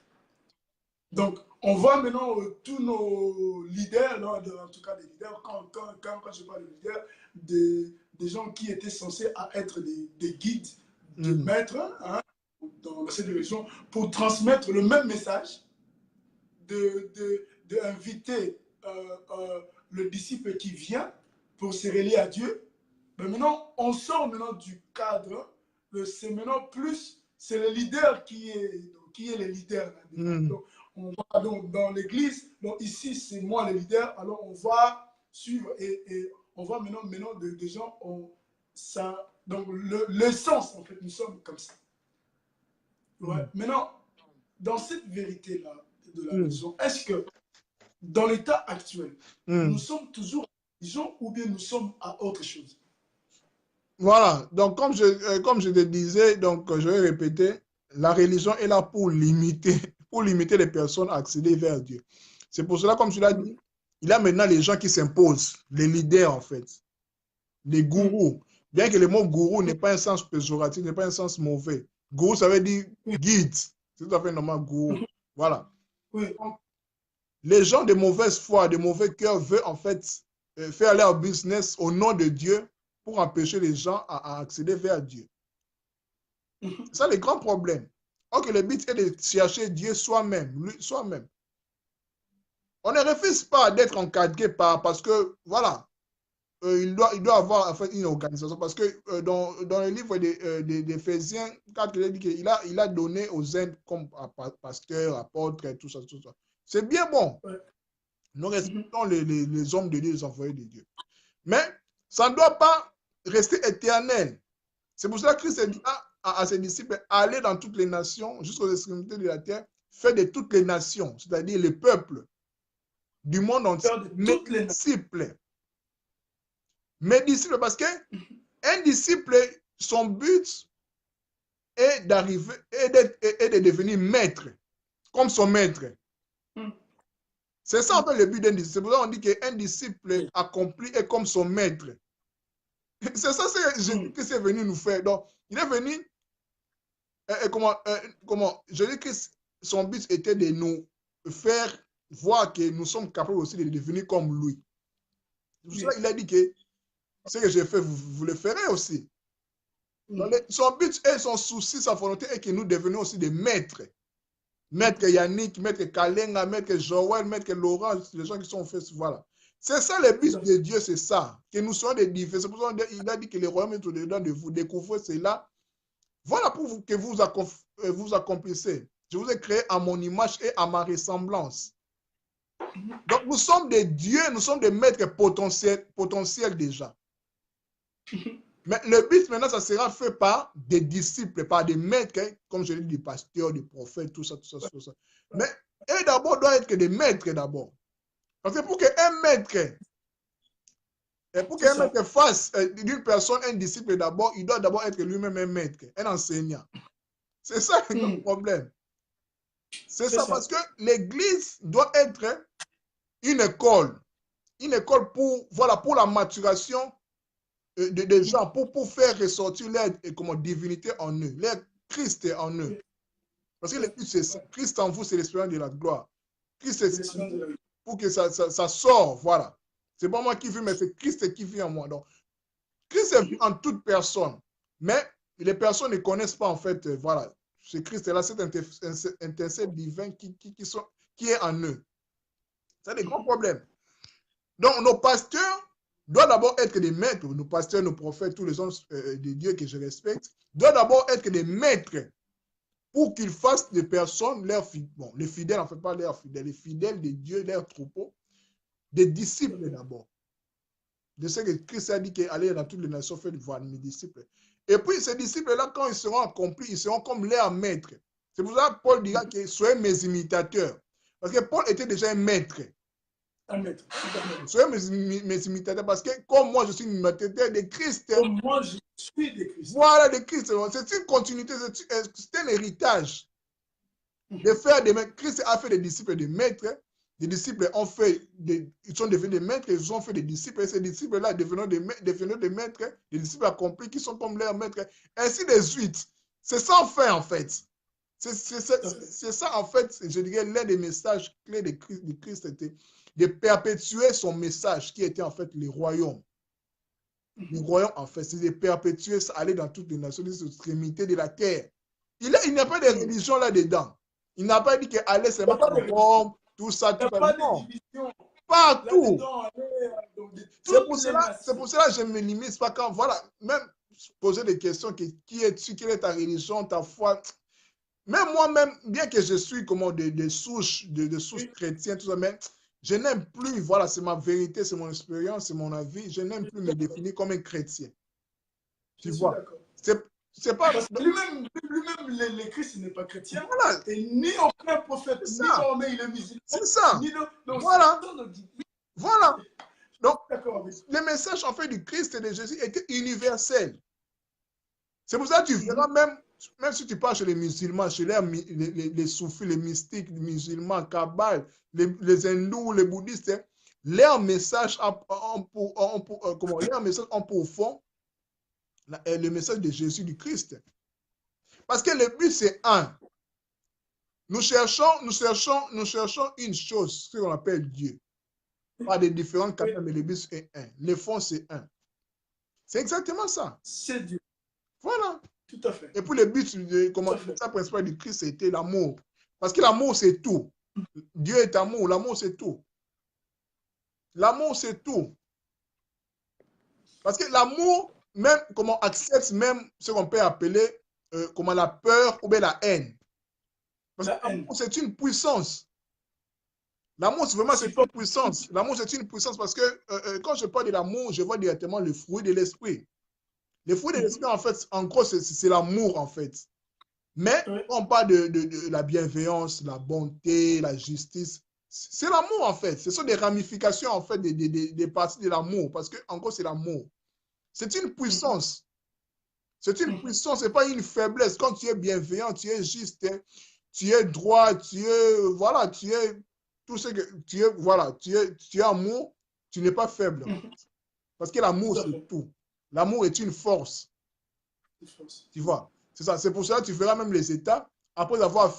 A: Donc, on voit maintenant tous nos leaders, là, en tout cas des leaders, quand je parle de leaders, des gens qui étaient censés être des guides, des maîtres, hein, dans cette religion, pour transmettre le même message, d'inviter le disciple qui vient pour se relier à Dieu. Mais maintenant, on sort maintenant du cadre, c'est maintenant plus, c'est le leader qui est le leader. Donc, on va donc dans l'église, donc ici c'est moi le leader, alors on va suivre et on voit maintenant des gens, ça, donc le sens en fait, nous sommes comme ça. Ouais. Maintenant, dans cette vérité-là de la religion, est-ce que dans l'état actuel, nous sommes toujours religion ou bien nous sommes à autre chose?
B: Voilà, donc comme je te disais, donc je vais répéter, la religion est là pour limiter les personnes à accéder vers Dieu. C'est pour cela, comme tu l'as dit, il y a maintenant les gens qui s'imposent, les leaders en fait, les gourous. Bien que le mot gourou n'est pas un sens péjoratif, n'est pas un sens mauvais. Gourou, ça veut dire guide. C'est tout à fait normal, gourou. Voilà.
A: Oui.
B: Les gens de mauvaise foi, de mauvais cœur veulent en fait faire leur business au nom de Dieu pour empêcher les gens à accéder vers Dieu. C'est ça le grand problème. Or que le but est de chercher Dieu soi-même, soi-même. On ne refuse pas d'être encadré parce que, voilà, il doit avoir en fait une organisation. Parce que dans le livre d'Éphésiens, quand il a dit qu'il a donné aux uns comme pasteurs, apôtres, et tout ça, tout ça. C'est bien bon. Nous respectons les hommes de Dieu, les envoyés de Dieu. Mais ça ne doit pas rester éternel. C'est pour cela que Christ dit à ses disciples, allez dans toutes les nations, jusqu'aux extrémités de la terre, faites de toutes les nations, c'est-à-dire les peuples du monde entier, mes disciples. Mes disciples, parce qu'un disciple, son but est d'arriver et de devenir maître, comme son maître. C'est ça en fait le but d'un disciple. C'est pour ça qu'on dit qu'un disciple accompli est comme son maître. C'est ça que Jésus Christ est venu nous faire. Donc, il est venu, je dis que son but était de nous faire voir que nous sommes capables aussi de devenir comme lui. C'est pour ça qu'il a dit que ce que j'ai fait, vous le ferez aussi. Donc, son but et son souci, sa volonté est que nous devenions aussi des maîtres. Maître Yannick, maître Kalenga, maître Joël, maître Laurent, les gens qui sont faits, voilà. C'est ça le but de Dieu, c'est ça. Que nous soyons des différents. C'est pour ça qu'il a dit que le royaume est au-dedans de vous. Découvrez cela. Voilà pour vous que vous accomplissez. Je vous ai créé à mon image et à ma ressemblance. Donc, nous sommes des dieux, nous sommes des maîtres potentiels déjà. Mais le but maintenant, ça sera fait par des disciples, par des maîtres, comme je l'ai dit, des pasteurs, des prophètes, tout ça, tout ça, tout ça. Mais eux d'abord doivent être que des maîtres d'abord. Parce que pour qu'un maître fasse d'une personne un disciple d'abord, il doit d'abord être lui-même un maître, un enseignant. C'est ça le problème. C'est ça, parce que l'Église doit être une école pour, voilà, pour la maturation des gens, pour faire ressortir leur divinité en eux, leur Christ en eux. Parce que le but, c'est ça. Christ en vous, c'est l'espérance de la gloire. Christ, c'est pour que ça sort, voilà. C'est pas moi qui vis, mais c'est Christ qui vit en moi. Donc, Christ est vu en toute personne. Mais les personnes ne connaissent pas, en fait, voilà, ce Christ-là, cet intercelle divin qui est en eux. C'est des grands problèmes. Donc, nos pasteurs doivent d'abord être des maîtres. Nos pasteurs, nos prophètes, tous les hommes de Dieu que je respecte, doivent d'abord être des maîtres pour qu'ils fassent des personnes, les fidèles, en fait, pas leurs fidèles, les fidèles de Dieu, leurs troupeaux, des disciples d'abord. De ce que Christ a dit qu'aller dans toutes les nations, faire voir mes disciples. Et puis, ces disciples-là, quand ils seront accomplis, ils seront comme leurs maîtres. C'est pour ça que Paul dira que soyez mes imitateurs. Parce que Paul était déjà un maître. Soyez mes imitateurs parce que comme moi, je suis imitateur de Christ.
A: Comme moi, je suis de Christ.
B: Voilà, de Christ. C'est une continuité, c'est un héritage. De faire des maîtres. Christ a fait des disciples de maîtres. Des disciples ils sont devenus des maîtres, ils ont fait des disciples, et ces disciples-là devenant des maîtres, des disciples accomplis qui sont comme leurs maîtres, ainsi de suite. C'est ça en fait. C'est ça en fait, je dirais, l'un des messages clés de Christ était de perpétuer son message qui était en fait le royaume. Le royaume en fait, c'est de perpétuer ça, aller dans toutes les nations, les extrémités de la terre. Il n'y a pas de religion là-dedans. Il n'a pas dit qu'aller seulement comme tout ça, tout ça. Non. Partout. C'est pour cela que je me limite pas quand, voilà, même poser des questions, qui es-tu, quelle est ta religion, ta foi. Même moi-même, bien que je suis comme de souches chrétiennes, tout ça, mais je n'aime plus, voilà, c'est ma vérité, c'est mon expérience, c'est mon avis, je n'aime plus me définir comme un chrétien. Tu vois? C'est pas...
A: Parce que lui-même, le Christ n'est pas chrétien. Voilà. Et ni aucun prophète, ni Mohamed, il est musulman.
B: C'est ça. Voilà. Voilà. Donc, le message en fait du Christ et de Jésus était universel. C'est pour ça que tu verras même si tu parles chez les musulmans, chez les soufis, les mystiques, les musulmans, Kabbal, les hindous, les bouddhistes, leur message ont pour fond le message de Jésus du Christ. Parce que le but, c'est un. Nous cherchons une chose, ce qu'on appelle Dieu. Pas des différents canaux, mais le but, c'est un. Le fond, c'est un. C'est exactement ça.
A: C'est Dieu.
B: Voilà.
A: Tout à fait.
B: Et puis le but, le principal du Christ, c'était l'amour. Parce que l'amour, c'est tout. Dieu est amour. L'amour, c'est tout. L'amour, c'est tout. Parce que l'amour, même, comment accepte même ce qu'on peut appeler comment la peur ou bien la haine. Parce que l'amour, c'est une puissance. L'amour, c'est vraiment une puissance. L'amour, c'est une puissance parce que quand je parle de l'amour, je vois directement le fruit de l'esprit. Le fruit de l'esprit, en fait, en gros, c'est l'amour, en fait. Mais quand on parle de la bienveillance, la bonté, la justice, c'est l'amour, en fait. Ce sont des ramifications, en fait, des parties de l'amour. Parce qu'en gros, c'est l'amour. C'est une puissance. C'est une puissance, ce n'est pas une faiblesse. Quand tu es bienveillant, tu es juste, tu es droit, tu es tout ce que tu es, voilà, tu es amour, tu n'es pas faible. Parce que l'amour, c'est tout. L'amour est une force. Tu vois, c'est ça. C'est pour cela que tu verras même les États, après avoir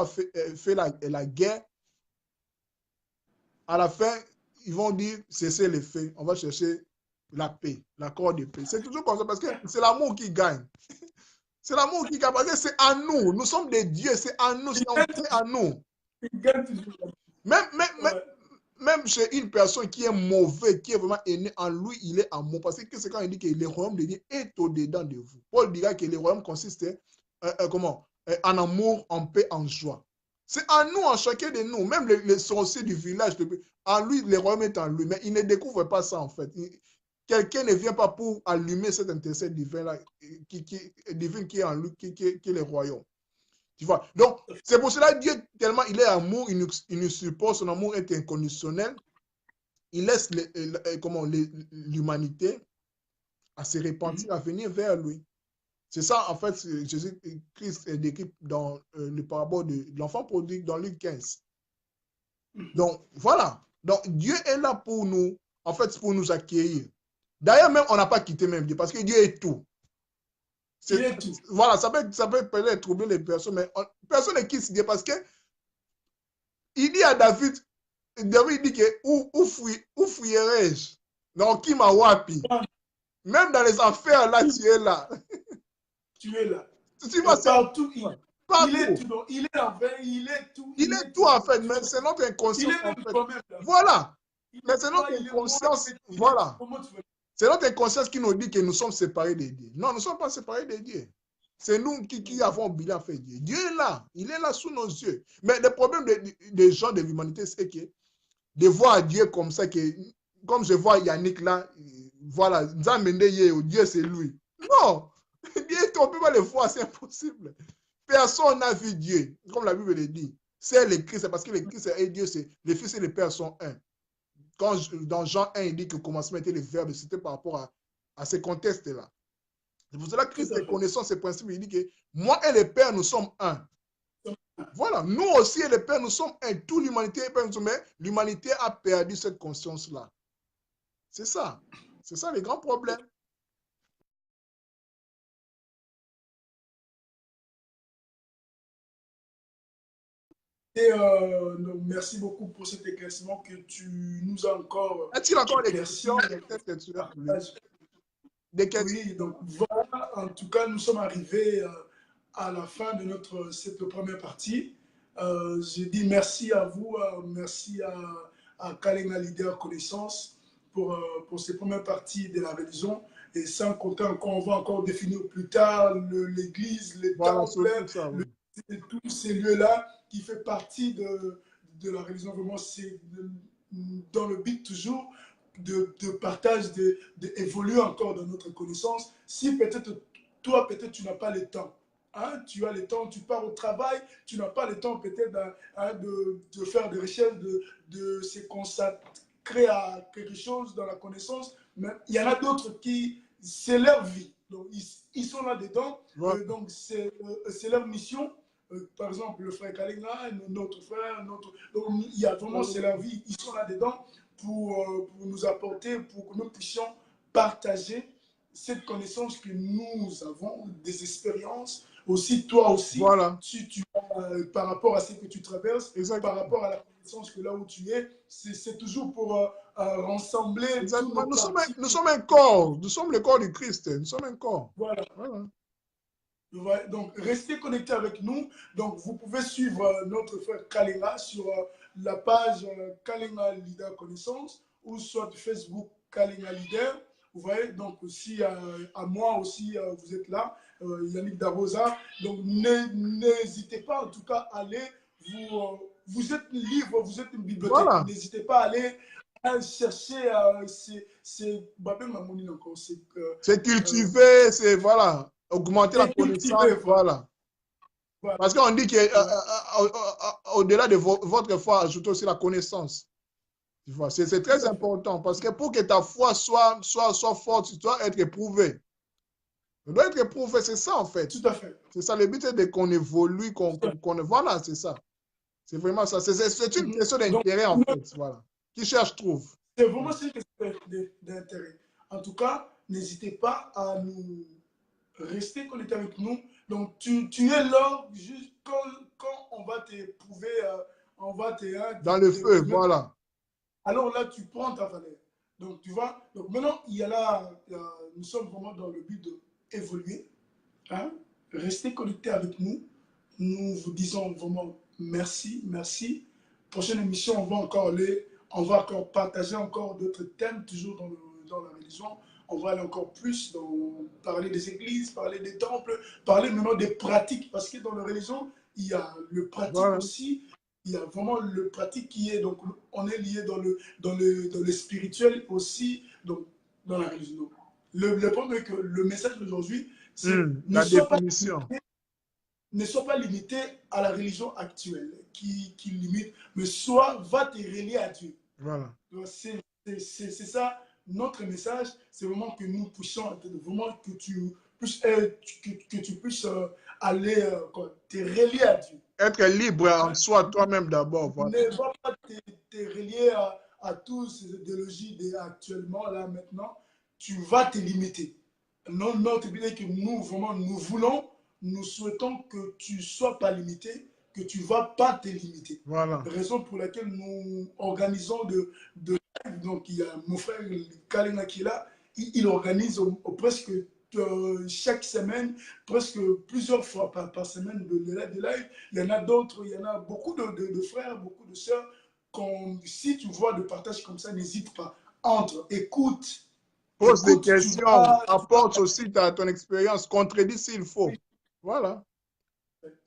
B: fait la guerre, à la fin, ils vont dire, cessez les faits, on va chercher la paix, l'accord de paix. C'est toujours comme ça parce que c'est l'amour qui gagne. C'est l'amour qui gagne parce que c'est à nous. Nous sommes des dieux, c'est à nous, c'est à nous. Même chez une personne qui est mauvaise, qui est vraiment aînée, en lui, il est amour. Parce que c'est quand il dit que le royaume de Dieu est au-dedans de vous. Paul dira que le royaume consiste en amour, en paix, en joie. C'est en nous, en chacun de nous. Même les sorciers du village, en lui, le royaume est en lui. Mais il ne découvre pas ça, en fait. Quelqu'un ne vient pas pour allumer cet intercès divin-là, divin qui est en lui, qui est le royaume. Tu vois? Donc, c'est pour cela que Dieu, tellement il est amour, il nous supporte, son amour est inconditionnel. Il laisse l'humanité à se repentir, à venir vers lui. C'est ça, en fait, Jésus-Christ est décrit dans le parabole de l'enfant prodigue dans Luc 15. Donc, voilà. Donc, Dieu est là pour nous, en fait, pour nous accueillir. D'ailleurs, même, on n'a pas quitté même Dieu, parce que Dieu est tout. Voilà, ça peut peut-être troubler les personnes, mais personne ne quitte Dieu, parce que il dit à David dit que où fuirai-je? Donc, qui m'a wapi? Même dans les enfers, là, tu es là.
A: Tu es là.
B: Tu vois,
A: partout, il est tout. Il est envers, il est tout.
B: Il est tout, en fait, mais c'est notre inconscience.
A: Il est même toi-même là.
B: Voilà. Mais c'est notre inconscience. Voilà. C'est notre inconscience qui nous dit que nous sommes séparés de Dieu. Non, nous ne sommes pas séparés de Dieu. C'est nous qui avons oublié en fait Dieu. Dieu est là. Il est là sous nos yeux. Mais le problème des gens de l'humanité, c'est que de voir Dieu comme ça, comme je vois Yannick là, voilà, Dieu c'est lui. Non. Dieu, on ne peut pas le voir, c'est impossible. Personne n'a vu Dieu, comme la Bible le dit. C'est le Christ, parce que le Christ et Dieu, le Fils et le Père sont un. Quand dans Jean 1, il dit que le commencement était le Verbe, c'était par rapport à ce contexte-là. C'est pour cela que Christ, connaissant ces principes, il dit que moi et le Père, nous sommes un. Voilà, nous aussi et le Père, nous sommes un. Toute l'humanité est un, mais l'humanité a perdu cette conscience-là. C'est ça. C'est ça le grand problème.
A: Et merci beaucoup pour cet éclaircissement que tu nous as encore.
B: Est-il encore des questions?
A: Oui, donc voilà, en tout cas, nous sommes arrivés à la fin de cette première partie. Je dis merci à vous, merci à Kalenga Leader Connaissance pour ces premières parties de la religion. Et sans compter encore, on va encore définir plus tard l'église, les temples, tous ces lieux-là qui fait partie de la religion. Vraiment, c'est dans le but toujours de partage, d'évoluer encore dans notre connaissance. Si peut-être toi, peut-être tu n'as pas le temps, hein, tu as le temps, tu pars au travail, tu n'as pas le temps peut-être de faire des recherches, de se consacrer à quelque chose dans la connaissance, mais il y en a d'autres qui, c'est leur vie. Donc, ils sont là-dedans, donc c'est leur mission. Par exemple, le frère Kalinga, notre frère, donc, il y a vraiment, c'est leur vie, ils sont là-dedans pour nous apporter, pour que nous puissions partager cette connaissance que nous avons, des expériences, aussi toi aussi, si tu par rapport à ce que tu traverses, par rapport à la connaissance que là où tu es, c'est toujours pour rassembler.
B: Nous sommes un corps, nous sommes le corps du Christ, nous sommes un corps.
A: Voilà. Donc, restez connectés avec nous. Donc, vous pouvez suivre notre frère Kalenga sur la page Kalenga Leader Connaissance ou soit Facebook Kalenga Leader. Vous voyez, donc aussi à moi aussi, vous êtes là, Yannick Darosa. Donc, n'hésitez pas en tout cas à aller, vous êtes libre, vous êtes une bibliothèque. Voilà. N'hésitez pas à aller chercher,
B: c'est cultiver, c'est voilà. Augmenter la connaissance, voilà. Parce qu'on dit qu'au-delà de votre foi, ajoutez aussi la connaissance. C'est très important parce que pour que ta foi soit forte, tu dois être éprouvé. Tu dois être éprouvé, c'est ça en fait.
A: Tout à fait.
B: C'est ça, le but c'est qu'on évolue, voilà, c'est ça. C'est vraiment ça. C'est une question d'intérêt en fait, voilà. Qui cherche, trouve.
A: C'est vraiment une question d'intérêt. En tout cas, n'hésitez pas à nous rester connecté avec nous. Donc, tu es là juste quand on va t'éprouver, on va te...
B: dans le feu, voilà.
A: Alors là, tu prends ta valeur. Donc, tu vois. Donc, maintenant, nous sommes vraiment dans le but d'évoluer. Hein? Restez connectés avec nous. Nous vous disons vraiment merci, merci. Prochaine émission, on va encore partager encore d'autres thèmes, toujours dans la religion. On va aller encore plus parler des églises, parler des temples, parler maintenant des pratiques, parce que dans la religion, il y a le pratique
B: Voilà.
A: aussi, il y a vraiment le pratique qui est, donc on est lié dans le spirituel aussi, donc dans la religion. Le problème est que le message d'aujourd'hui, c'est
B: La définition.
A: ne sois pas limité à la religion actuelle qui limite, mais soit va te relier à Dieu.
B: Voilà.
A: C'est ça notre message, c'est vraiment que nous puissions, vraiment que tu puisses, que tu puisses aller te relier à Dieu.
B: Être libre en soi, toi-même d'abord. Voilà.
A: Ne va pas te relier à toutes ces idéologies actuellement, là, maintenant. Tu vas te limiter. Notre but est que nous, vraiment, nous voulons, nous souhaitons que tu ne sois pas limité, que tu ne vas pas te limiter.
B: Voilà.
A: Raison pour laquelle nous organisons de live. Donc, il y a mon frère Kalina qui est là. Il organise presque chaque semaine, presque plusieurs fois par semaine de live. Il y en a d'autres, il y en a beaucoup de frères, beaucoup de sœurs. Si tu vois de partage comme ça, n'hésite pas. Entre, écoute.
B: Pose des questions, apporte aussi ton expérience, contredis s'il faut. Voilà.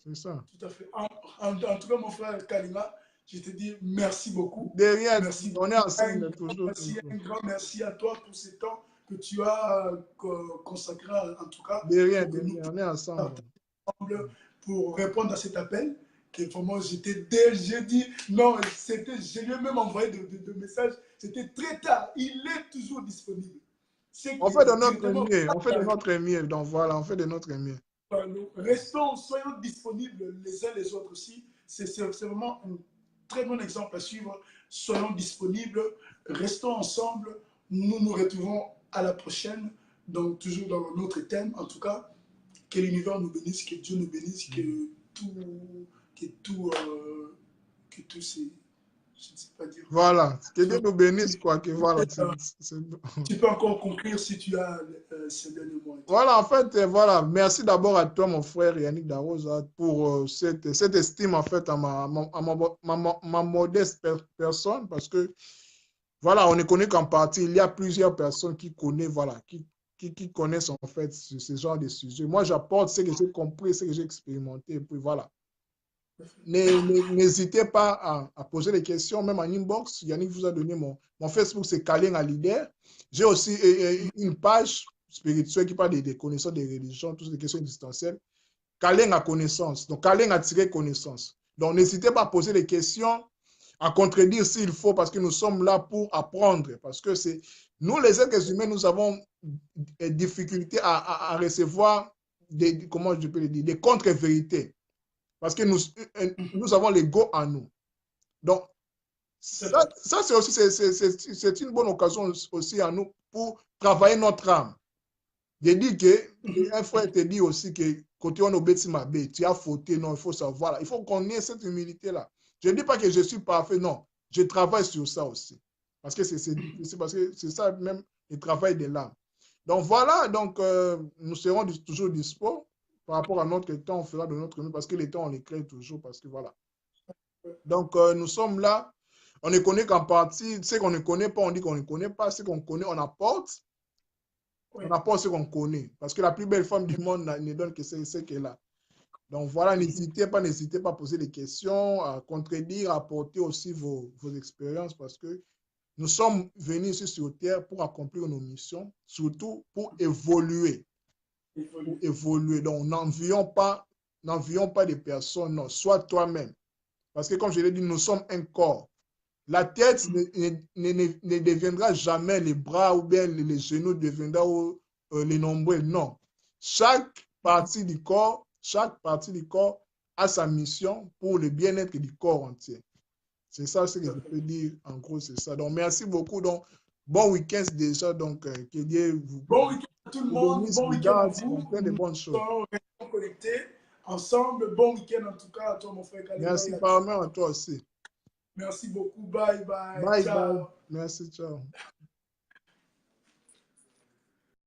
B: C'est ça.
A: Tout à fait. En tout cas, mon frère Kalima, je te dis merci beaucoup.
B: De rien,
A: merci.
B: On est ensemble toujours.
A: Merci, un grand merci à toi pour ce temps que tu as consacré, en tout cas.
B: De rien, on est ensemble.
A: Pour répondre à cet appel. Que vraiment, j'ai dit, non, je lui ai même envoyé de messages, c'était très tard. Il est toujours disponible.
B: On fait de notre mieux, on fait de notre mieux. Donc voilà, on fait de notre mieux.
A: Restons, soyons disponibles les uns les autres aussi. C'est vraiment un très bon exemple à suivre. Soyons disponibles, restons ensemble. Nous nous retrouvons à la prochaine. Donc, toujours dans notre thème, en tout cas. Que l'univers nous bénisse, que Dieu nous bénisse, que tout c'est. Je ne sais pas dire.
B: Voilà, que Dieu nous bénisse, quoi. Que voilà,
A: tu peux encore conclure si tu as ces derniers mots.
B: Voilà, en fait, voilà. Merci d'abord à toi, mon frère Yannick Darosa, pour cette estime, en fait, à ma modeste personne, parce que, voilà, on ne connaît qu'en partie. Il y a plusieurs personnes qui connaissent, voilà, qui connaissent, en fait, ce genre de sujet. Moi, j'apporte ce que j'ai compris, ce que j'ai expérimenté, et puis voilà. N'hésitez pas à poser des questions, même en inbox. Yannick vous a donné mon Facebook, c'est Kalin à leader. J'ai aussi une page spirituelle qui parle des connaissances des religions, toutes les questions existentielles. Kalin à connaissance. Donc, Kalin a tiré connaissance. Donc, n'hésitez pas à poser des questions, à contredire s'il faut, parce que nous sommes là pour apprendre. Parce que c'est nous, les êtres humains, nous avons des difficultés à recevoir comment je peux le dire, des contre-vérités. Parce que nous avons l'ego en nous. Donc, ça c'est aussi c'est une bonne occasion aussi à nous pour travailler notre âme. Je dis qu'un frère te dit aussi que quand on obéit ma bête, tu as fauté, non, il faut savoir. Il faut qu'on ait cette humilité-là. Je ne dis pas que je suis parfait, non. Je travaille sur ça aussi. Parce que c'est ça même le travail de l'âme. Donc voilà, donc nous serons toujours dispo. Par rapport à notre temps, on fera de notre mieux parce que les temps, on les crée toujours parce que voilà. Donc, nous sommes là. On ne connaît qu'en partie. Ce qu'on ne connaît pas, on dit qu'on ne connaît pas. Ce qu'on connaît, on apporte. Oui. On apporte ce qu'on connaît. Parce que la plus belle femme du monde ne donne que ce qu'elle a. Donc, voilà, n'hésitez pas à poser des questions, à contredire, à apporter aussi vos expériences parce que nous sommes venus ici sur Terre pour accomplir nos missions, surtout pour évoluer. Pour évoluer. Donc, n'envions pas des personnes, non, sois toi-même. Parce que, comme je l'ai dit, nous sommes un corps. La tête ne deviendra jamais les bras ou bien les genoux deviendra les nombrils. Non. Chaque partie du corps a sa mission pour le bien-être du corps entier. C'est ça ce que je peux dire. En gros, c'est ça. Donc, merci beaucoup. Donc, bon week-end déjà. Donc, que Dieu vous...
A: Bon week-end à tout le monde. Bon week-end à vous.
B: Plein de bonnes choses.
A: Nous sommes connectés ensemble. Bon week-end en tout cas à toi, mon frère Kalima.
B: Merci par à toi aussi.
A: Merci beaucoup. Bye, bye.
B: Bye,
A: ciao.
B: bye. Merci, ciao.